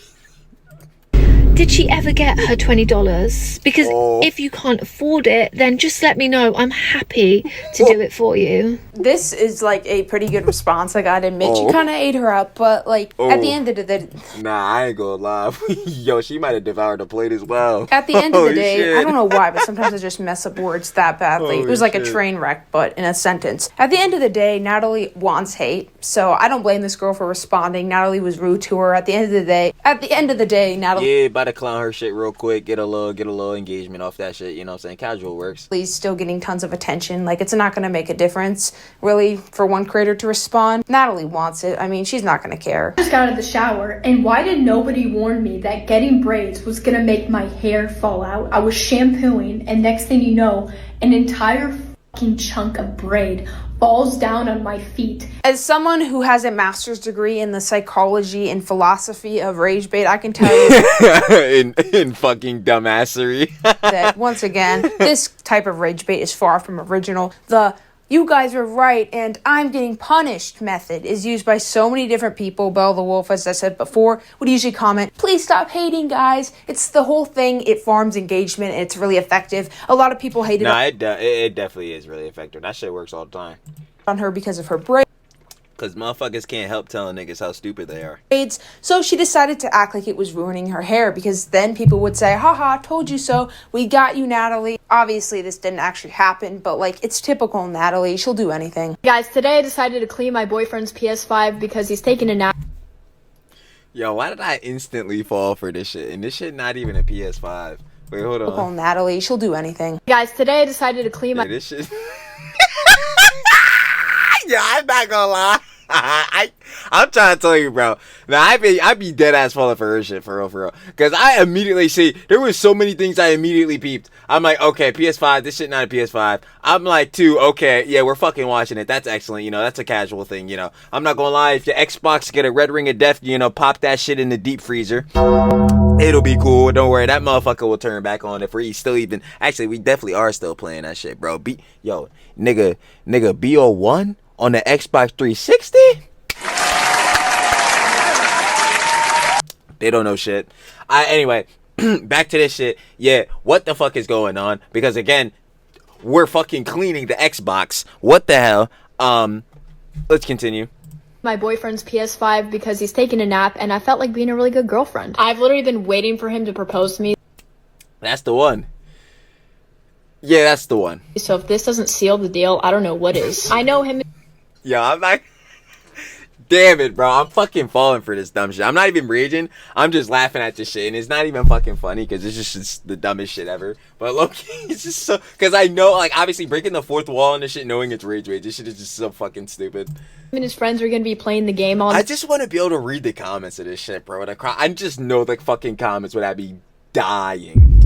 Did she ever get her $20? Because if you can't afford it, then just let me know. I'm happy to do it for you. This is like a pretty good response. I gotta admit, you kind of ate her up, but like at the end of the day, nah, I ain't gonna lie. Yo, she might have devoured the plate as well. At the end of the day, I don't know why, but sometimes I just mess up words that badly. It was like a train wreck, but in a sentence. At the end of the day, Natalie wants hate, so I don't blame this girl for responding. Natalie was rude to her. At the end of the day, Natalie. Yeah, about to clown her shit real quick, get a little engagement off that shit, you know what I'm saying? Casual works. He's still getting tons of attention. Like, it's not gonna make a difference, really, for one creator to respond. Natalie wants it. I mean, she's not gonna care. I just got out of the shower, and why did nobody warn me that getting braids was gonna make my hair fall out? I was shampooing, and next thing you know, an entire fucking chunk of braid falls down on my feet. As someone who has a master's degree in the psychology and philosophy of rage bait, I can tell you in fucking dumbassery that once again, this type of rage bait is far from original. The "you guys are right and I'm getting punished" method is used by so many different people. Belle the Wolf, as I said before, would usually comment, "Please stop hating, guys." It's the whole thing. It farms engagement. And it's really effective. A lot of people hate it. Nah, it definitely is really effective. That shit works all the time. On her because of her braids. Because motherfuckers can't help telling niggas how stupid they are. So she decided to act like it was ruining her hair, because then people would say, haha, told you so. We got you, Natalie. Obviously, this didn't actually happen, but like, it's typical Natalie. She'll do anything. Guys, today I decided to clean my boyfriend's PS5 because he's taking a nap. Yo, why did I instantly fall for this shit? And this shit not even a PS5. Wait, hold on. Typical Natalie. She'll do anything. Guys, today I decided to clean my... This shit... Yeah, I'm not gonna lie. I'm trying to tell you, bro. Now I be dead ass falling for her shit, for real. Cause I immediately see there was so many things I immediately peeped. I'm like, okay, PS5, this shit not a PS5. I'm like, too, okay, yeah, we're fucking watching it. That's excellent, you know, that's a casual thing, you know. I'm not gonna lie, if your Xbox get a red ring of death, you know, pop that shit in the deep freezer. It'll be cool. Don't worry, that motherfucker will turn back on if we're still even. Actually, we definitely are still playing that shit, bro. Nigga, BO1 on the Xbox 360? They don't know shit. Anyway, back to this shit. Yeah, what the fuck is going on? Because again, we're fucking cleaning the Xbox. What the hell? Let's continue. My boyfriend's PS5 because he's taking a nap, and I felt like being a really good girlfriend. I've literally been waiting for him to propose to me. That's the one. Yeah, that's the one. So if this doesn't seal the deal, I don't know what is. I know him. Yo, I'm like, damn it, bro. I'm fucking falling for this dumb shit. I'm not even raging. I'm just laughing at this shit. And it's not even fucking funny because it's just the dumbest shit ever. But low-key, it's just so... Because I know, like, obviously breaking the fourth wall and this shit, knowing it's rage. This shit is just so fucking stupid. Him and his friends are going to be playing the game on... I just want to be able to read the comments of this shit, bro. I just know the fucking comments would I be dying.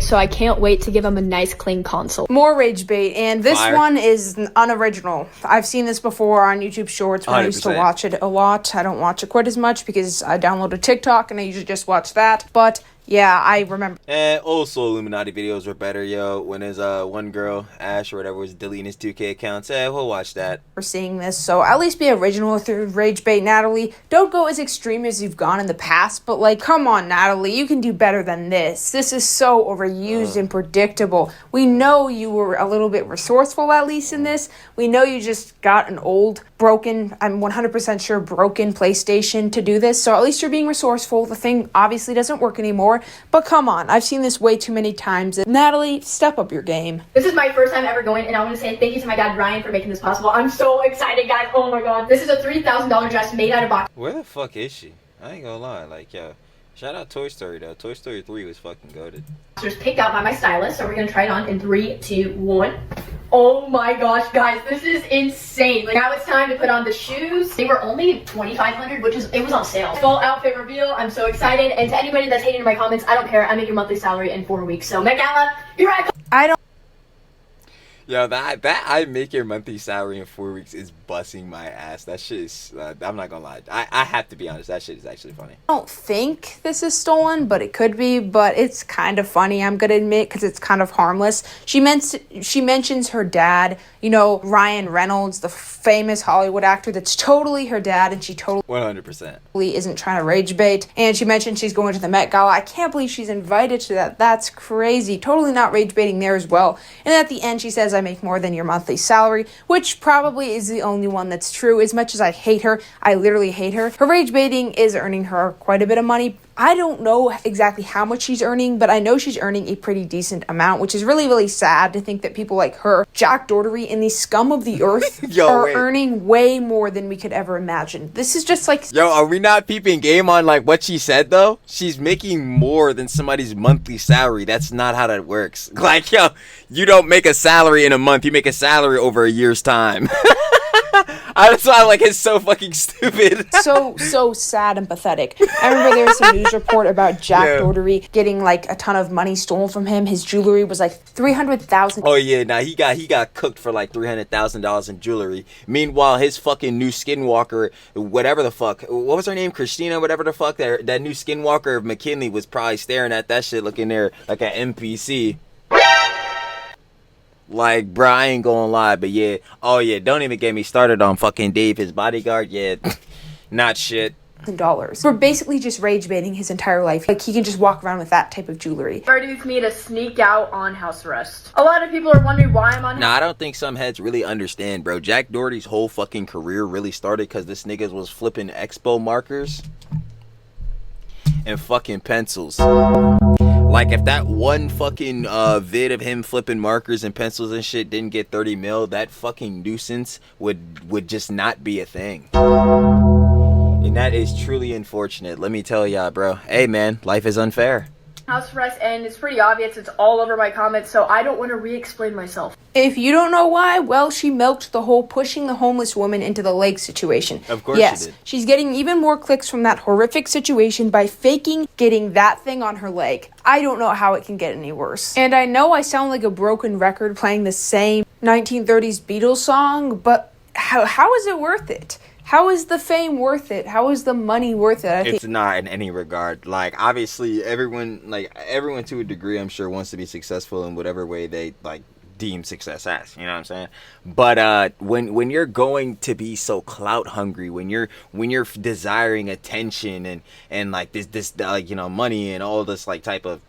So I can't wait to give him a nice clean console. More rage bait, and this one is unoriginal. I've seen this before on YouTube Shorts when 100%. I used to watch it a lot. I don't watch it quite as much because I downloaded TikTok and I usually just watch that. But Yeah, I remember. And also Illuminati videos were better, yo. When his one girl, Ash or whatever, was deleting his 2K accounts. We'll watch that. We're seeing this, so at least be original through rage bait, Natalie. Don't go as extreme as you've gone in the past, but like, come on, Natalie, you can do better than this. This is so overused and predictable. We know you were a little bit resourceful, at least in this. We know you just got an old, broken, I'm 100% sure broken PlayStation to do this, so at least you're being resourceful. The thing obviously doesn't work anymore, but come on, I've seen this way too many times. Natalie, step up your game. This is my first time ever going, and I want to say thank you to my dad Ryan for making this possible. I'm so excited, guys. Oh my god. This is a $3,000 dress made out of box. Where the fuck is she? I ain't gonna lie. Like, yo, shout out Toy Story, though. Toy Story 3 was fucking goated. Just picked out by my stylist, so we're gonna try it on in 3, 2, 1. Oh my gosh, guys, this is insane. Like, now it's time to put on the shoes. They were only $2,500, it was on sale. Full outfit reveal. I'm so excited. And to anybody that's hating in my comments, I don't care. I make your monthly salary in 4 weeks. So, Met Gala, here I come. I don't. Yo, that I make your monthly salary in 4 weeks is busting my ass. That shit is, I'm not gonna lie. I have to be honest, that shit is actually funny. I don't think this is stolen, but it could be, but it's kind of funny, I'm gonna admit, because it's kind of harmless. She mentions her dad, you know, Ryan Reynolds, the famous Hollywood actor that's totally her dad, and she totally 100% isn't trying to rage bait. And she mentioned she's going to the Met Gala. I can't believe she's invited to that. That's crazy. Totally not rage baiting there as well. And at the end, she says, I make more than your monthly salary, which probably is the only one that's true. As much as I hate her, I literally hate her. Her rage baiting is earning her quite a bit of money. I don't know exactly how much she's earning, but I know she's earning a pretty decent amount, which is really, really sad to think that people like her, Jack Doherty, and the scum of the earth are earning way more than we could ever imagine. This is just like... Yo, are we not peeping game on like what she said though? She's making more than somebody's monthly salary. That's not how that works. Like, yo, you don't make a salary in a month. You make a salary over a year's time. That's why like it's so fucking stupid. so sad and pathetic. I remember there was a news report about Jack Doherty getting like a ton of money stolen from him. His jewelry was like $300,000. Oh yeah, now he got cooked for like $300,000 in jewelry. Meanwhile, his fucking new skinwalker, whatever the fuck, what was her name, Christina, whatever the fuck, that new skinwalker of McKinley was probably staring at that shit, looking there like an NPC. Like, bro, I ain't gonna lie, but yeah. Oh, yeah, don't even get me started on fucking Dave, his bodyguard. Yeah, not shit. $1,000. We're basically just rage baiting his entire life. Like, he can just walk around with that type of jewelry. Party with me to sneak out on house arrest. A lot of people are wondering why I'm on... Nah, I don't think some heads really understand, bro. Jack Doherty's whole fucking career really started because this nigga was flipping expo markers and fucking pencils. Like, if that one fucking vid of him flipping markers and pencils and shit didn't get 30 mil, that fucking nuisance would just not be a thing. And that is truly unfortunate. Let me tell y'all, bro. Hey, man, life is unfair. House arrest, and it's pretty obvious. It's all over my comments, so I don't want to re-explain myself. If you don't know why, well, she milked the whole pushing the homeless woman into the lake situation. Of course yes, she did. She's getting even more clicks from that horrific situation by faking getting that thing on her leg. I don't know how it can get any worse. And I know I sound like a broken record playing the same 1930s Beatles song, but how is it worth it? How is the fame worth it? How is the money worth it? It's not in any regard. Like, obviously, everyone to a degree, I'm sure, wants to be successful in whatever way they, like, deem success as. You know what I'm saying? But when you're going to be so clout hungry, when you're desiring attention and like this you know, money and all this, like, type of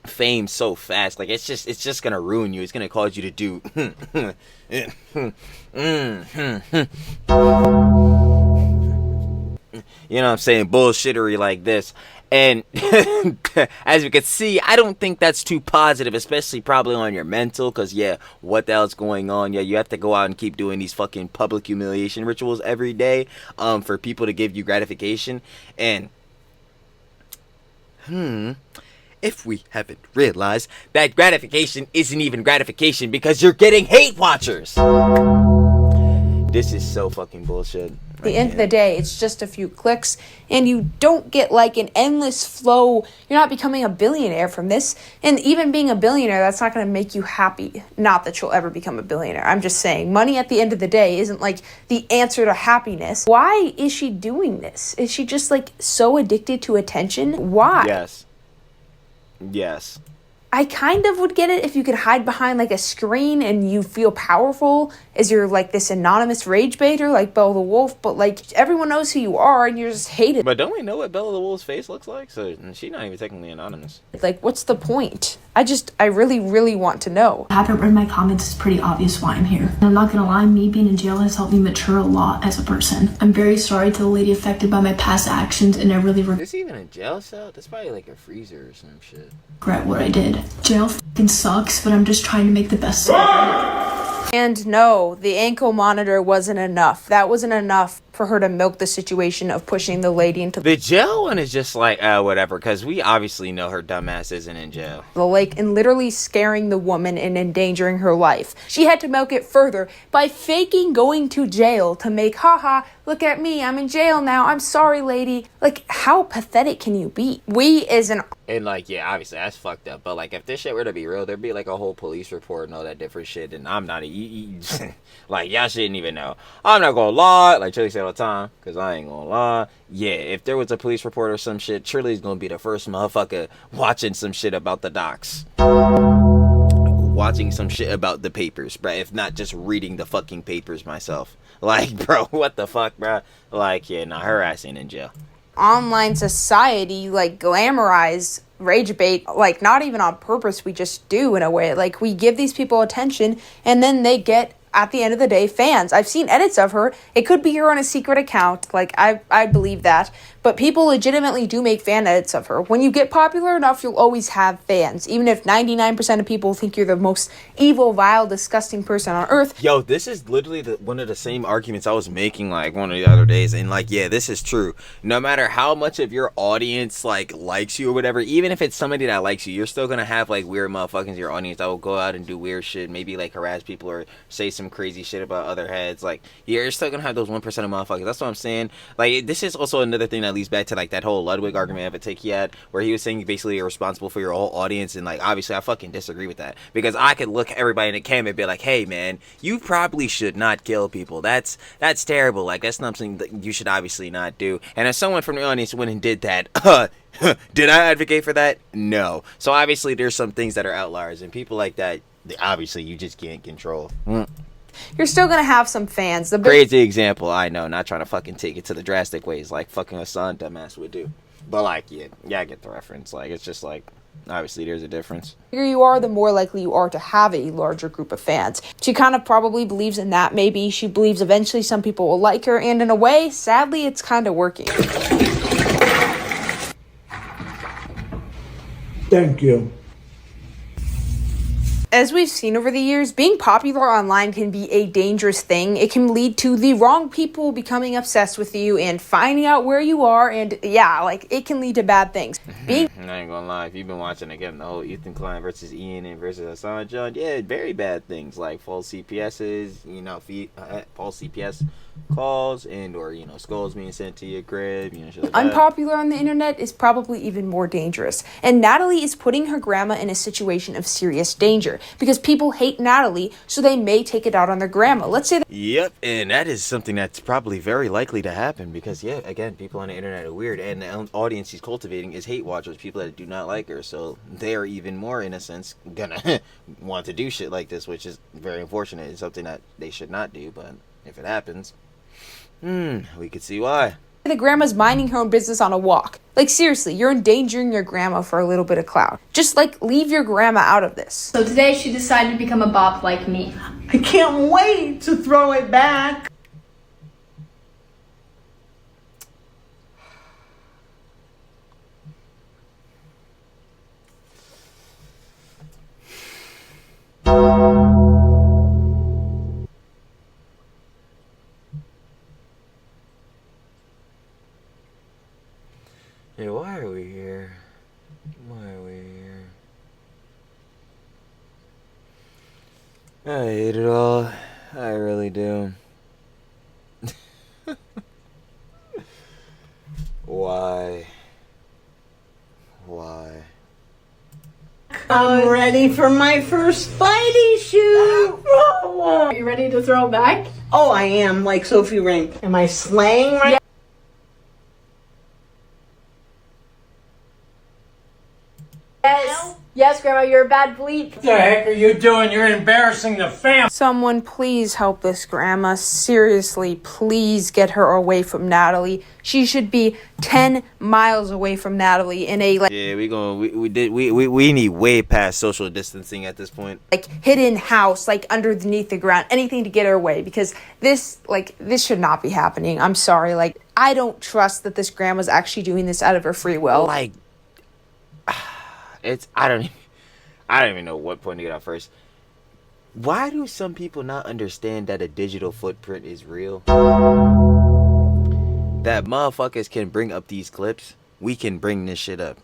fame so fast, like, it's just gonna ruin you. It's gonna cause you to do you know what I'm saying, bullshittery like this. And as you can see, I don't think that's too positive, especially probably on your mental, because yeah, what the hell's going on? Yeah, you have to go out and keep doing these fucking public humiliation rituals every day for people to give you gratification. And if we haven't realized that gratification isn't even gratification because you're getting hate watchers. This is so fucking bullshit. At the end of the day, it's just a few clicks, and you don't get like an endless flow. You're not becoming a billionaire from this. And even being a billionaire, that's not going to make you happy. Not that you'll ever become a billionaire. I'm just saying, money at the end of the day isn't like the answer to happiness. Why is she doing this? Is she just like so addicted to attention? Why? Yes. Yes. I kind of would get it if you could hide behind like a screen and you feel powerful as you're like this anonymous rage baiter like Bella the Wolf, but like everyone knows who you are and you're just hated. But don't we know what Bella the Wolf's face looks like? So she's not even technically anonymous. Like, what's the point? I really, really want to know. I haven't read my comments. It's pretty obvious why I'm here. And I'm not gonna lie, me being in jail has helped me mature a lot as a person. I'm very sorry to the lady affected by my past actions, and I really Is this even a jail cell? That's probably like a freezer or some shit. regret what I did. Jail fucking sucks, but I'm just trying to make the best of it. And no, the ankle monitor wasn't enough. That wasn't enough for her to milk the situation of pushing the lady into The jail one is just like, whatever, because we obviously know her dumbass isn't in jail. the lake and literally scaring the woman and endangering her life. She had to milk it further by faking going to jail to make, haha, look at me, I'm in jail now, I'm sorry, lady. Like, how pathetic can you be? We as an... And like, yeah, obviously that's fucked up. But like, if this shit were to be real, there'd be like a whole police report and all that different shit. And I'm not like, y'all shouldn't even know. I'm not gonna lie, like Trilly said all the time, because I ain't gonna lie. Yeah, if there was a police report or some shit, Trilly's gonna be the first motherfucker watching some shit about the docs. Watching some shit about the papers, bruh. If not just reading the fucking papers myself. Like, bro, what the fuck, bruh? Like, yeah, nah, her ass ain't in jail. Online society, like, glamorize rage bait, like, not even on purpose, we just do in a way. Like, we give these people attention, and then they get, at the end of the day, fans. I've seen edits of her. It could be her on a secret account. Like, I believe that. But people legitimately do make fan edits of her. When you get popular enough, you'll always have fans. Even if 99% of people think you're the most evil, vile, disgusting person on earth. Yo, this is literally one of the same arguments I was making, like, one of the other days. And, like, yeah, this is true. No matter how much of your audience, like, likes you or whatever, even if it's somebody that likes you, you're still gonna have, like, weird motherfuckers in your audience that will go out and do weird shit. Maybe, like, harass people or say some crazy shit about other heads. Like, yeah, you're still gonna have those 1% of motherfuckers. That's what I'm saying. Like, this is also another thing that leads back to, like, that whole Ludwig argument of a take he had, where he was saying you basically are responsible for your whole audience. And, like, obviously I fucking disagree with that, because I could look everybody in the camera and be like, hey man, you probably should not kill people. That's terrible. Like, that's not something that you should obviously not do. And if someone from the audience went and did that, did I advocate for that? No. So obviously there's some things that are outliers, and people like that, obviously you just can't control. You're still gonna have some fans. The Crazy example, I know, not trying to fucking take it to the drastic ways like fucking Hassan dumbass would do. But, like, yeah, I get the reference. Like, it's just like, obviously there's a difference. The bigger you are, the more likely you are to have a larger group of fans. She kind of probably believes in that. Maybe she believes eventually some people will like her, and in a way, sadly, it's kind of working. Thank you. As we've seen over the years, being popular online can be a dangerous thing. It can lead to the wrong people becoming obsessed with you and finding out where you are, and yeah, like, it can lead to bad things. I ain't gonna lie, if you've been watching again the whole Ethan Klein versus Ian and versus Hassan John, yeah, very bad things like false CPSs, you know, false CPS calls and or, you know, skulls being sent to your crib, you know, shit like that. Unpopular on the internet is probably even more dangerous. And Natalie is putting her grandma in a situation of serious danger because people hate Natalie, so they may take it out on their grandma. Let's say that. Yep, and that is something that's probably very likely to happen because, yeah, again, people on the internet are weird, and the audience she's cultivating is hate watchers, people that do not like her, so they are even more, in a sense, gonna want to do shit like this, which is very unfortunate. It's something that they should not do, but if it happens, we could see why. The grandma's minding her own business on a walk. Like, seriously, you're endangering your grandma for a little bit of clout. Just, like, leave your grandma out of this. So today she decided to become a bop like me. I can't wait to throw it back. Hey, why are we here? Why are we here? I hate it all. I really do. Why? Why? I'm ready for my first Spidey shoot. Are you ready to throw back? Oh, I am, like Sophie Rink. Am I slaying right? Yes. Yes, Grandma, you're a bad bleep. What the heck are you doing? You're embarrassing the family. Someone please help this grandma. Seriously, please get her away from Natalie. She should be 10 miles away from Natalie in a yeah, we need way past social distancing at this point. Like hidden house, like underneath the ground, anything to get her away, because this should not be happening. I'm sorry, like I don't trust that this grandma's actually doing this out of her free will. Like I don't even know what point to get out first. Why do some people not understand that a digital footprint is real? That motherfuckers can bring up these clips. We can bring this shit up.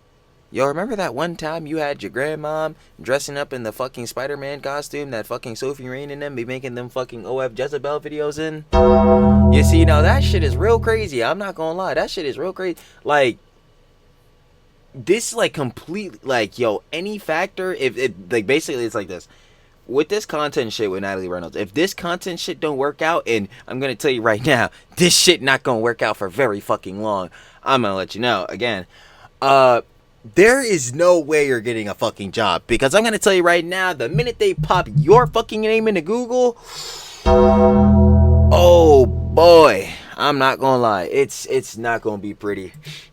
Yo, remember that one time you had your grandmom dressing up in the fucking Spider-Man costume that fucking Sophie Rain and them be making them fucking OF Jezebel videos in? You see, now that shit is real crazy. I'm not gonna lie. That shit is real crazy. Like, this like completely like, yo, any factor, if it like basically it's like this with this content shit with Natalie Reynolds. If this content shit don't work out, and I'm gonna tell you right now, this shit not gonna work out for very fucking long. I'm gonna let you know again. There is no way you're getting a fucking job, because I'm gonna tell you right now, the minute they pop your fucking name into Google, oh boy, I'm not gonna lie, it's not gonna be pretty.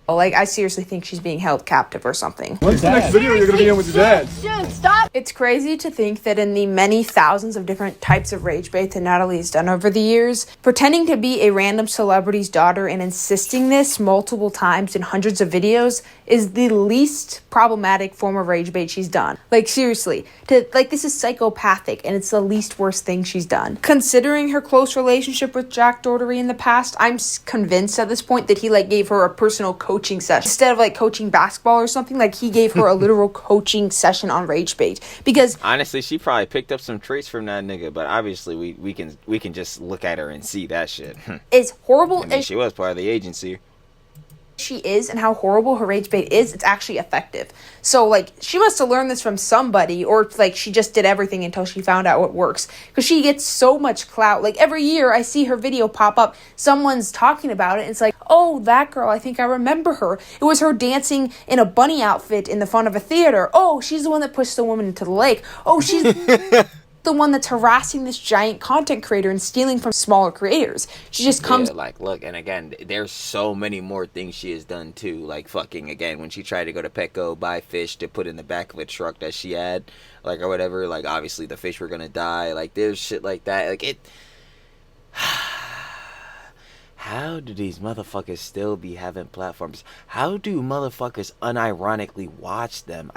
Like, I seriously think she's being held captive or something. When's the next video you're gonna be in with your dad? Dude, stop! It's crazy to think that in the many thousands of different types of rage bait that Natalie's done over the years, pretending to be a random celebrity's daughter and insisting this multiple times in hundreds of videos is the least problematic form of rage bait she's done. Like, seriously, this is psychopathic, and it's the least worst thing she's done. Considering her close relationship with Jack Doherty in the past, I'm convinced at this point that he gave her a personal coaching session instead of coaching basketball or something. Like, he gave her a literal coaching session on rage bait, because honestly she probably picked up some traits from that nigga, but obviously we can just look at her and see that shit. It's horrible. I mean, she was part of the agency. She is, and how horrible her rage bait is, it's actually effective. So she must have learned this from somebody, or she just did everything until she found out what works, because she gets so much clout. Every year I see her video pop up, someone's talking about it, and it's like, oh, that girl, I think I remember her. It was her dancing in a bunny outfit in the front of a theater. Oh, she's the one that pushed the woman into the lake. Oh, she's the one that's harassing this giant content creator and stealing from smaller creators. She just comes look, and again, there's so many more things she has done too. Fucking again, when she tried to go to Petco, buy fish to put in the back of a truck that she had, or whatever, obviously the fish were gonna die. There's shit like that. How do these motherfuckers still be having platforms? How do motherfuckers unironically watch them?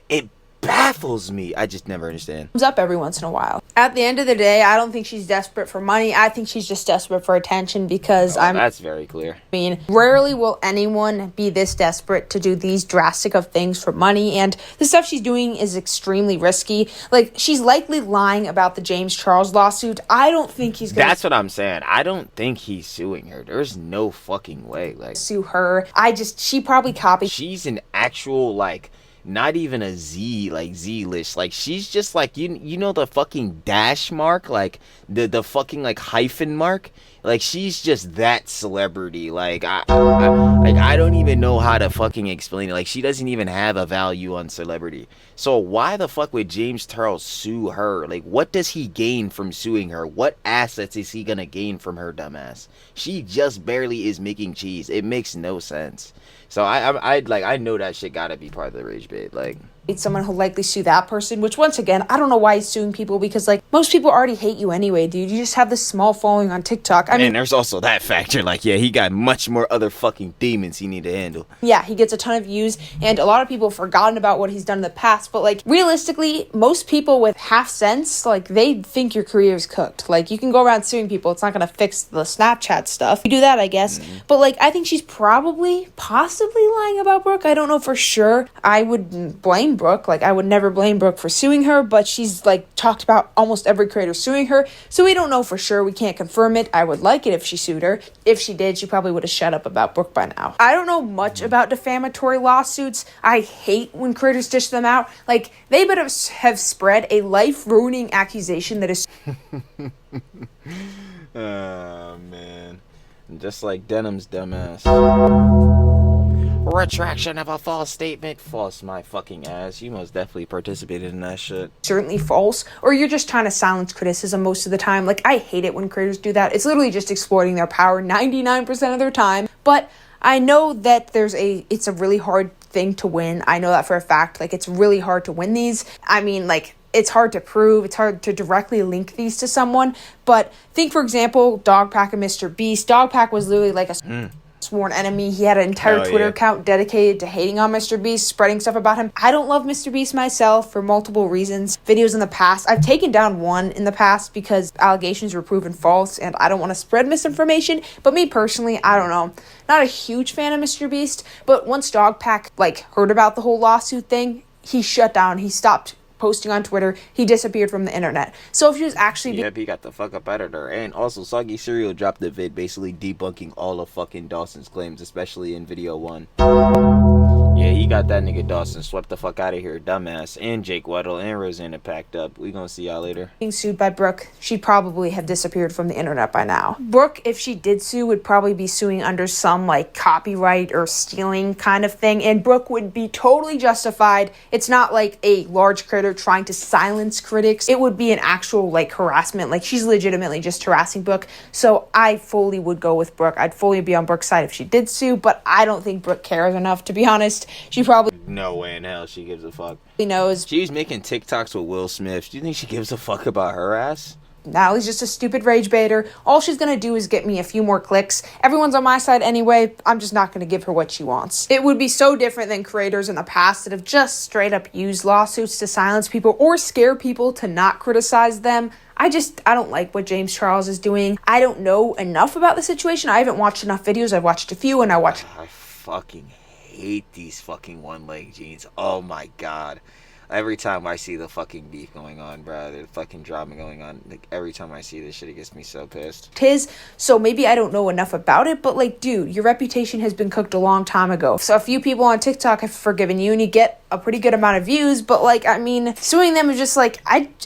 It baffles me. I just never understand. Comes up every once in a while. At the end of the day, I don't think she's desperate for money. I think she's just desperate for attention, because that's very clear. I mean, rarely will anyone be this desperate to do these drastic of things for money, and the stuff she's doing is extremely risky. She's likely lying about the James Charles lawsuit. I don't think he's gonna That's what I'm saying. I don't think he's suing her. There's no fucking way. Sue her. She probably copied. She's an actual not even a Z Z-list. She's just you know the fucking dash mark, the fucking hyphen mark. She's just that celebrity. I don't even know how to fucking explain it. She doesn't even have a value on celebrity. So why the fuck would James Charles sue her? What does he gain from suing her? What assets is he gonna gain from her dumbass? She just barely is making cheese. It makes no sense. So I know that shit gotta be part of the rage bait. It's someone who'll likely sue that person, which once again, I don't know why he's suing people, because most people already hate you anyway, dude. You just have this small following on TikTok. I mean, and there's also that factor, he got much more other fucking demons he need to handle. Yeah, he gets a ton of views, and a lot of people have forgotten about what he's done in the past, but realistically, most people with half sense, they think your career is cooked. You can go around suing people, it's not gonna fix the Snapchat stuff. You do that, I guess. Mm-hmm. But I think she's possibly lying about Brooke. I don't know for sure. I wouldn't blame Brooke. I would never blame Brooke for suing her, but she's talked about almost every creator suing her, so we don't know for sure. We can't confirm it. I would like it if she sued her. If she did, she probably would have shut up about Brooke by now. I don't know much about defamatory lawsuits. I hate when creators dish them out. They better have spread a life-ruining accusation that is oh man, just like Denim's dumbass. retraction of a false statement. False my fucking ass. You most definitely participated in that shit. Certainly false, or you're just trying to silence criticism most of the time. Like, I hate it when creators do that. It's literally just exploiting their power 99% of their time. But I know that it's a really hard thing to win. I know that for a fact. Like, it's really hard to win these. I mean, like, it's hard to prove. It's hard to directly link these to someone. But think, for example, Dogpack and Mr. Beast. Dogpack was literally like a sworn enemy. He had an entire Twitter account dedicated to hating on Mr. Beast, spreading stuff about him. I don't love Mr. Beast myself for multiple reasons. Videos in the past, I've taken down one in the past because allegations were proven false and I don't want to spread misinformation. But me personally, I don't know. Not a huge fan of Mr. Beast, but once Dogpack heard about the whole lawsuit thing, he shut down. He stopped posting on Twitter. He disappeared from the internet. So if she was actually he got the fuck up out of there. And also, Soggy Cereal dropped a vid basically debunking all of fucking Dawson's claims, especially in video 1. Yeah, he got that nigga Dawson swept the fuck out of here, dumbass. And Jake Weddle and Rosanna packed up. We gonna see y'all later. Being sued by Brooke, she'd probably have disappeared from the internet by now. Brooke, if she did sue, would probably be suing under some copyright or stealing kind of thing, and Brooke would be totally justified. It's not like a large creator trying to silence critics. It would be an actual harassment. Like, she's legitimately just harassing Brooke. So I fully would go with Brooke. I'd fully be on Brooke's side if she did sue, but I don't think Brooke cares enough, to be honest. She probably no way in hell she gives a fuck. Knows she's making TikToks with Will Smith. Do you think she gives a fuck about her ass? Natalie's just a stupid rage baiter. All she's gonna do is get me a few more clicks. Everyone's on my side anyway. I'm just not gonna give her what she wants. It would be so different than creators in the past that have just straight up used lawsuits to silence people or scare people to not criticize them. I don't like what James Charles is doing. I don't know enough about the situation. I haven't watched enough videos. I've watched a few and I fucking hate these fucking one-leg jeans. Oh my god. Every time I see the fucking beef going on, bro, the fucking drama going on, every time I see this shit, it gets me so pissed. So maybe I don't know enough about it, but dude, your reputation has been cooked a long time ago. So a few people on TikTok have forgiven you and you get a pretty good amount of views, but suing them is just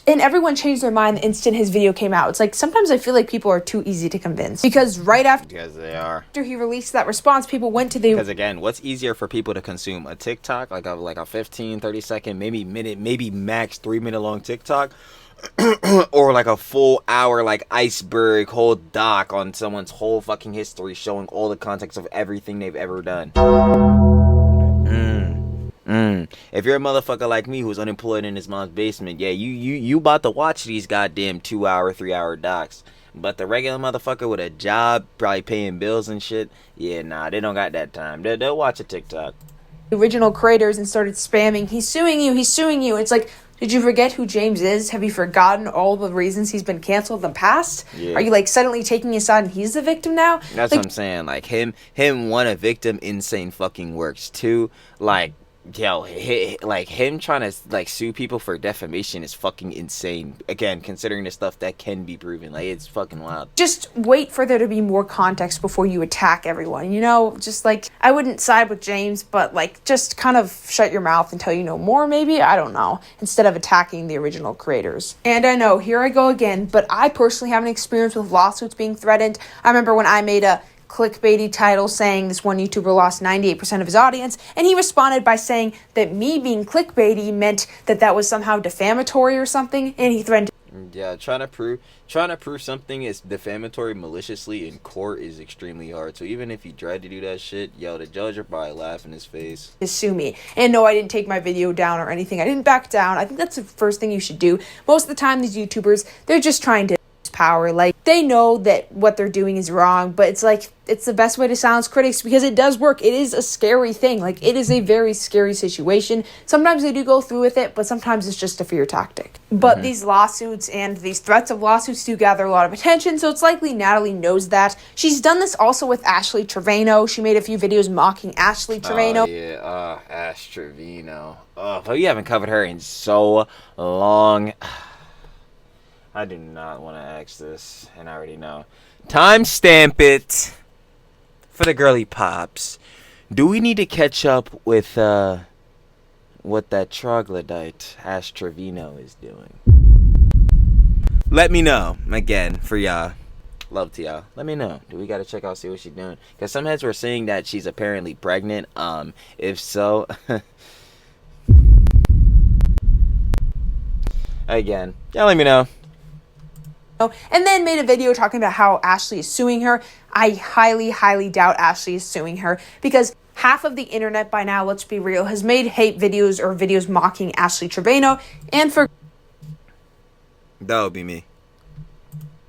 and everyone changed their mind the instant his video came out. It's sometimes I feel like people are too easy to convince because right after they are. After he released that response, people went to the because again, what's easier for people to consume, a TikTok like a 15, 30 second, maybe minute, maybe max 3 minute long TikTok, or a full hour iceberg whole doc on someone's whole fucking history showing all the context of everything they've ever done. If you're a motherfucker like me who's unemployed in his mom's basement, yeah, you about to watch these goddamn 2 hour, 3 hour docs. But the regular motherfucker with a job, probably paying bills and shit, yeah, nah, they don't got that time. They'll watch a TikTok. Original creators and started spamming, he's suing you. It's did you forget who James is? Have you forgotten all the reasons he's been canceled in the past? Yeah. Are you suddenly taking his side and he's the victim now? That's what I'm saying. Him one a victim, insane fucking works. Two, him trying to sue people for defamation is fucking insane. Again, considering the stuff that can be proven, it's fucking wild. Just wait for there to be more context before you attack everyone. Just I wouldn't side with James, but just kind of shut your mouth until you know more. Maybe, I don't know. Instead of attacking the original creators. And I know, here I go again, but I personally have an experience with lawsuits being threatened. I remember when I made a clickbaity title saying this one YouTuber lost 98% of his audience, and he responded by saying that me being clickbaity meant that was somehow defamatory or something, and he threatened. Yeah, trying to prove something is defamatory maliciously in court is extremely hard. So even if you tried to do that shit, the judge would probably laugh in his face. To sue me. And no, I didn't take my video down or anything. I didn't back down. I think that's the first thing you should do. Most of the time, these YouTubers, they're just trying to power. They know that what they're doing is wrong, but it's the best way to silence critics because it does work. It is a scary thing. It is a very scary situation. Sometimes they do go through with it, but sometimes it's just a fear tactic. But these lawsuits and these threats of lawsuits do gather a lot of attention, so it's likely Natalie knows that. She's done this also with Ashley Trevino. She made a few videos mocking Ashley Trevino. Oh, yeah, Ash Trevino. But you haven't covered her in so long. I do not want to ask this, and I already know. Timestamp it for the girly pops. Do we need to catch up with what that troglodyte Ash Trevino is doing? Let me know, again, for y'all. love to y'all. Let me know. Do we gotta check out, see what she's doing? Because some heads were saying that she's apparently pregnant. If so, again, y'all let me know. And then made a video talking about how Ashley is suing her. I highly doubt Ashley is suing her because half of the internet by now, let's be real, has made hate videos or videos mocking Ashley Trevino, and for that would be me.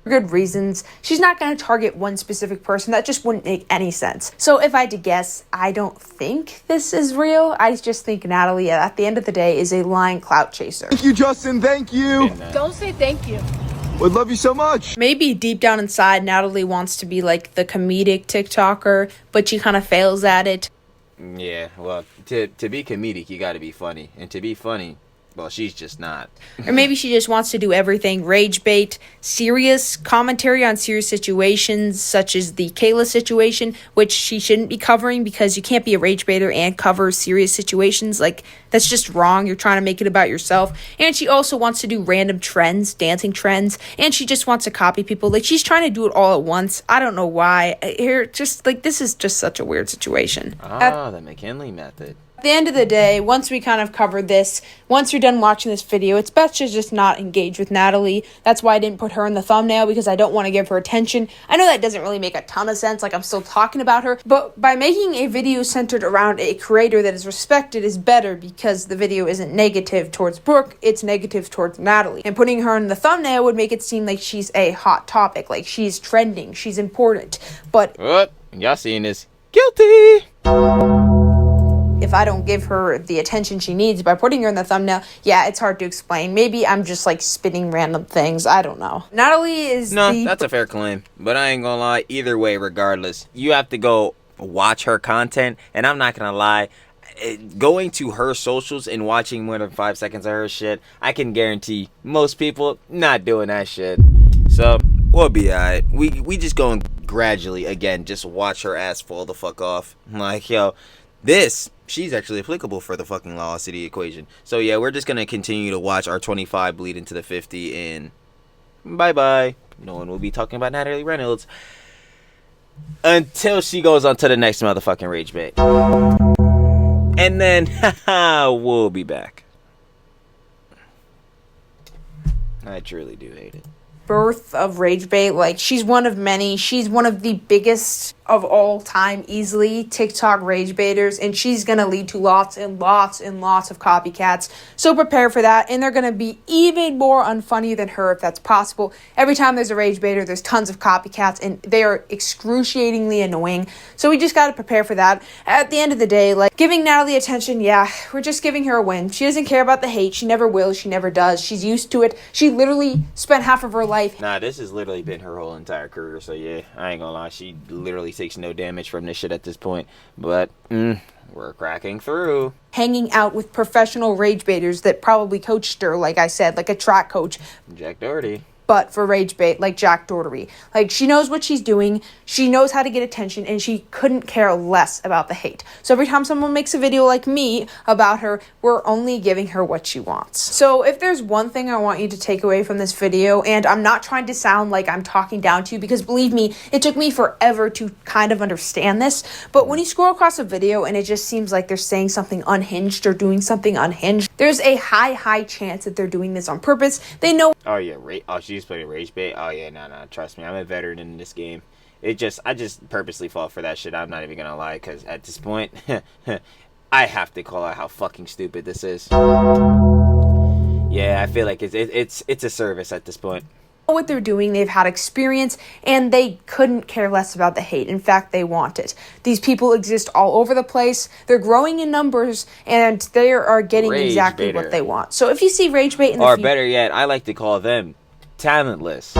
good reasons. She's not going to target one specific person. That just wouldn't make any sense. So if I had to guess, I don't think this is real. I just think Natalie, at the end of the day, is a lying clout chaser. Thank you, Justin. Thank you. Don't say thank you. We love you so much. Maybe deep down inside, Natalie wants to be like the comedic TikToker, but she kind of fails at it. Yeah, well, to be comedic, you got to be funny. And to be funny, well, she's just not. Or maybe she just wants to do everything. Rage bait, serious commentary on serious situations, such as the Kayla situation, which she shouldn't be covering because you can't be a rage baiter and cover serious situations. Like, that's just wrong. You're trying to make it about yourself. And she also wants to do random trends, dancing trends, and she just wants to copy people. Like, she's trying to do it all at once. I don't know why. This is just such a weird situation. The McKinley method. At the end of the day, once we kind of covered this, once you're done watching this video, it's best to just not engage with Natalie. That's why I didn't put her in the thumbnail, because I don't want to give her attention. I know that doesn't really make a ton of sense, like I'm still talking about her, but by making a video centered around a creator that is respected is better, because the video isn't negative towards Brooke, it's negative towards Natalie. And putting her in the thumbnail would make it seem like she's a hot topic, like she's trending, she's important. But y'all seeing this? Guilty! If I don't give her the attention she needs by putting her in the thumbnail, yeah, it's hard to explain. Maybe I'm just like spinning random things. I don't know. Natalie is that's a fair claim. But I ain't gonna lie. Either way, regardless, you have to go watch her content. And I'm not gonna lie. Going to her socials and watching more than 5 seconds of her shit, I can guarantee most people not doing that shit. So we'll be alright. We just going gradually, again, just watch her ass fall the fuck off. Like, yo, she's actually applicable for the fucking Law City equation. So yeah, we're just gonna continue to watch our 25 bleed into the 50, and bye-bye. No one will be talking about Natalie Reynolds until she goes on to the next motherfucking rage bait. And then, we'll be back. I truly do hate it. Birth of rage bait, like she's one of many. She's one of the biggest of all time, easily, TikTok rage baiters, and she's gonna lead to lots and lots and lots of copycats. So prepare for that, and they're gonna be even more unfunny than her if that's possible. Every time there's a rage baiter, there's tons of copycats, and they are excruciatingly annoying. So we just gotta prepare for that. At the end of the day, like, giving Natalie attention, yeah, we're just giving her a win. She doesn't care about the hate. She never will. She never does. She's used to it. She literally spent half of her life. Nah, this has literally been her whole entire career. So yeah, I ain't gonna lie. She literally takes no damage from this shit at this point. But we're cracking through. Hanging out with professional rage baiters that probably coached her, like I said, like a track coach. Jack Doherty. But for rage bait, like Jack Doherty. Like, she knows what she's doing, she knows how to get attention, and she couldn't care less about the hate. So every time someone makes a video like me about her, we're only giving her what she wants. So if there's one thing I want you to take away from this video, and I'm not trying to sound like I'm talking down to you, because believe me, it took me forever to kind of understand this, but when you scroll across a video and it just seems like they're saying something unhinged or doing something unhinged, there's a high chance that they're doing this on purpose. They know. Oh yeah, she's playing rage bait. Oh yeah, no, trust me, I'm a veteran in this game. I just purposely fall for that shit. I'm not even gonna lie, because at this point, I have to call out how fucking stupid this is. Yeah, I feel like it's a service at this point. What they're doing, they've had experience, and they couldn't care less about the hate. In fact, they want it. These people exist all over the place. They're growing in numbers, and they are getting exactly what they want. So if you see rage bait in the future, or better yet, I like to call them talentless.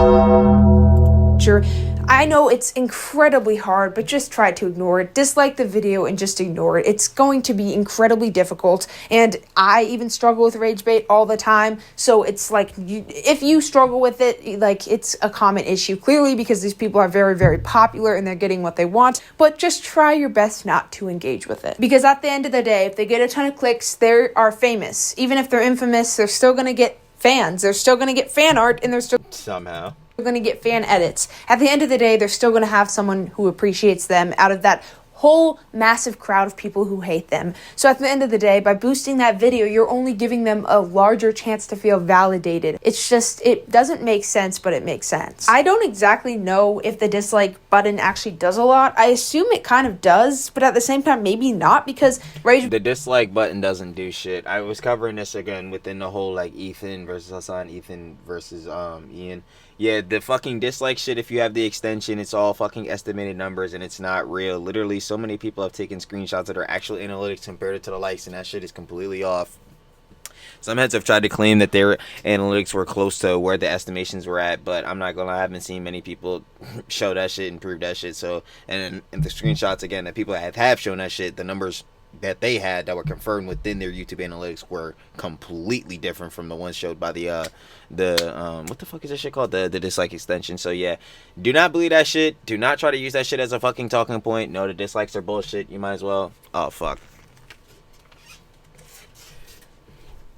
I know it's incredibly hard, but just try to ignore it. Dislike the video and just ignore it. It's going to be incredibly difficult, and I even struggle with rage bait all the time. So it's like, if you struggle with it, like, it's a common issue, clearly, because these people are very, very popular and they're getting what they want. But just try your best not to engage with it, because at the end of the day, if they get a ton of clicks, they are famous. Even if they're infamous, they're still gonna get fans. They're still gonna get fan art, and they're still somehow. They're going to get fan edits. At the end of the day, they're still going to have someone who appreciates them out of that whole massive crowd of people who hate them. So at the end of the day, by boosting that video, you're only giving them a larger chance to feel validated. It's just, it doesn't make sense, but it makes sense. I don't exactly know if the dislike button actually does a lot. I assume it kind of does, but at the same time, maybe not, because the dislike button doesn't do shit. I was covering this again within the whole like Ethan versus Hassan, Ethan versus Ian. Yeah, the fucking dislike shit, if you have the extension, it's all fucking estimated numbers and it's not real. Literally, so many people have taken screenshots that are actual analytics compared it to the likes, and that shit is completely off. Some heads have tried to claim that their analytics were close to where the estimations were at, but I'm not gonna lie, I haven't seen many people show that shit and prove that shit. So, and the screenshots, again, that people have shown that shit, the numbers that they had that were confirmed within their YouTube analytics were completely different from the ones showed by the what the fuck is that shit called, the dislike extension. So yeah, do not believe that shit. Do not try to use that shit as a fucking talking point. No, the dislikes are bullshit. You might as well. Oh fuck.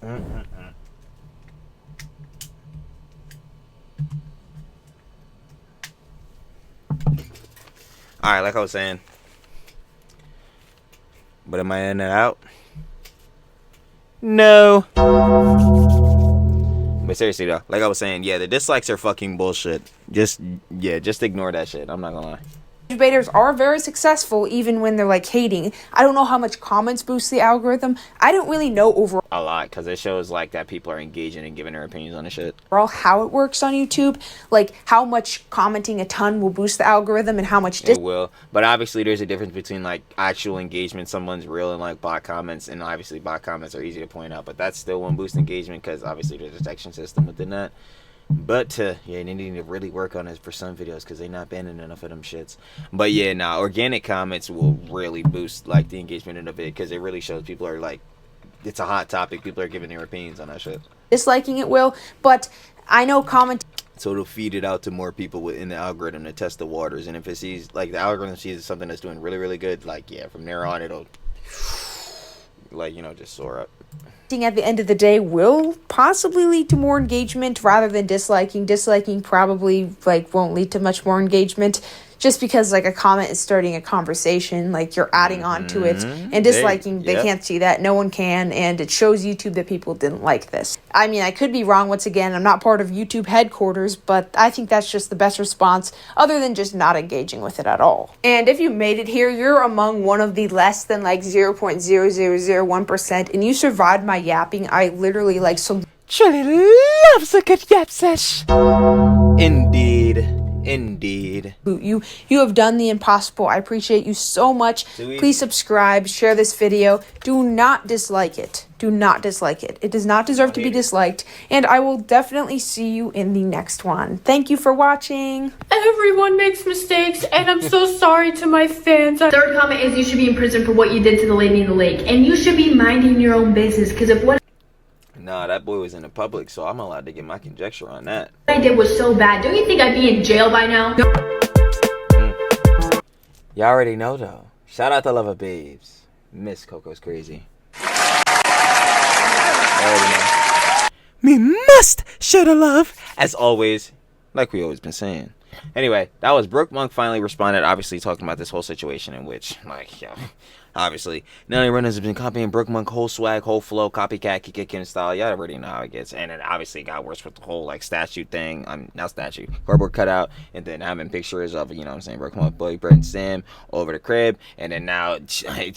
All right, like I was saying. But am I in and out? No. But seriously though, like I was saying, yeah, the dislikes are fucking bullshit. Just ignore that shit. I'm not gonna lie. Debaters are very successful even when they're like hating. I don't know how much comments boost the algorithm. I don't really know overall A lot, because it shows like that people are engaging and giving their opinions on the shit. how it works on YouTube, like how much commenting a ton will boost the algorithm and how much It will, but obviously there's a difference between like actual engagement, someone's real, and like bot comments. And obviously bot comments are easy to point out, but that's still one boost engagement because obviously there's a detection system within that. But yeah, they need to really work on it for some videos because they're not banning enough of them shits. But yeah, nah, organic comments will really boost like the engagement in a vid because it really shows people are like, it's a hot topic. People are giving their opinions on that shit. disliking it will, but I know so it'll feed it out to more people within the algorithm to test the waters. And if it sees, like, the algorithm sees something that's doing really, really good, like, yeah, from there on, it'll, like, you know, just soar up. At the end of the day will possibly lead to more engagement rather than disliking. Disliking probably, like, won't lead to much more engagement. Just because, like, a comment is starting a conversation, like, you're adding on to it. And disliking, they can't see that. No one can. And it shows YouTube that people didn't like this. I mean, I could be wrong once again. I'm not part of YouTube headquarters, but I think that's just the best response other than just not engaging with it at all. And if you made it here, you're among one of the less than, like, 0.0001%. And you survived my yapping. I literally, like, so... Truly loves a good yap sesh. Indeed. Indeed. You have done the impossible. I appreciate you so much. Please subscribe, share this video. Do not dislike it. Do not dislike it. It does not deserve to be disliked. And I will definitely see you in the next one. Thank you for watching. Everyone makes mistakes, and I'm so sorry to my fans. Third comment is you should be in prison for what you did to the lady in the lake. And you should be minding your own business, because if what Nah, that boy was in the public, so I'm allowed to get my conjecture on that. I did was so bad, don't you think I'd be in jail by now? You already know, though. Shout out to Lover Babes. Miss Coco's crazy. Me must show the love, as always, like we always been saying. Anyway, that was Brooke. Monk finally responded, obviously talking about this whole situation in which, like, yo, obviously, Natalie Reynolds has been copying Brooke Monk, whole swag, whole flow, copycat, kick style. Y'all already know how it gets. And it obviously got worse with the whole, like, statue thing. Not statue, cardboard cutout. And then having pictures of, you know what I'm saying, Brooke Monk, Buddy, Brett, and Sam over the crib. And then now,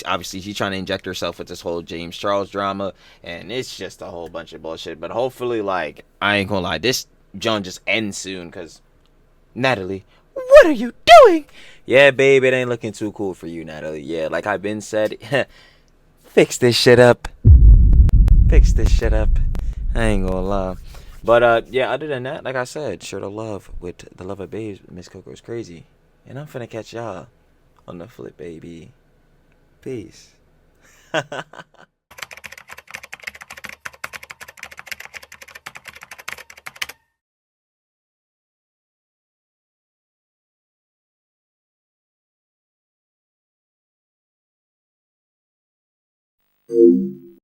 obviously, she's trying to inject herself with this whole James Charles drama. And it's just a whole bunch of bullshit. But hopefully, like, I ain't gonna lie, this John just ends soon, because Natalie, what are you doing? Yeah, babe, it ain't looking too cool for you, Natalie. Yeah, like I've been said, fix this shit up. Fix this shit up. I ain't gonna lie. But, yeah, other than that, like I said, share the love with the Lover Babes. Miss Coco's crazy. And I'm finna catch y'all on the flip, baby. Peace. Thank you.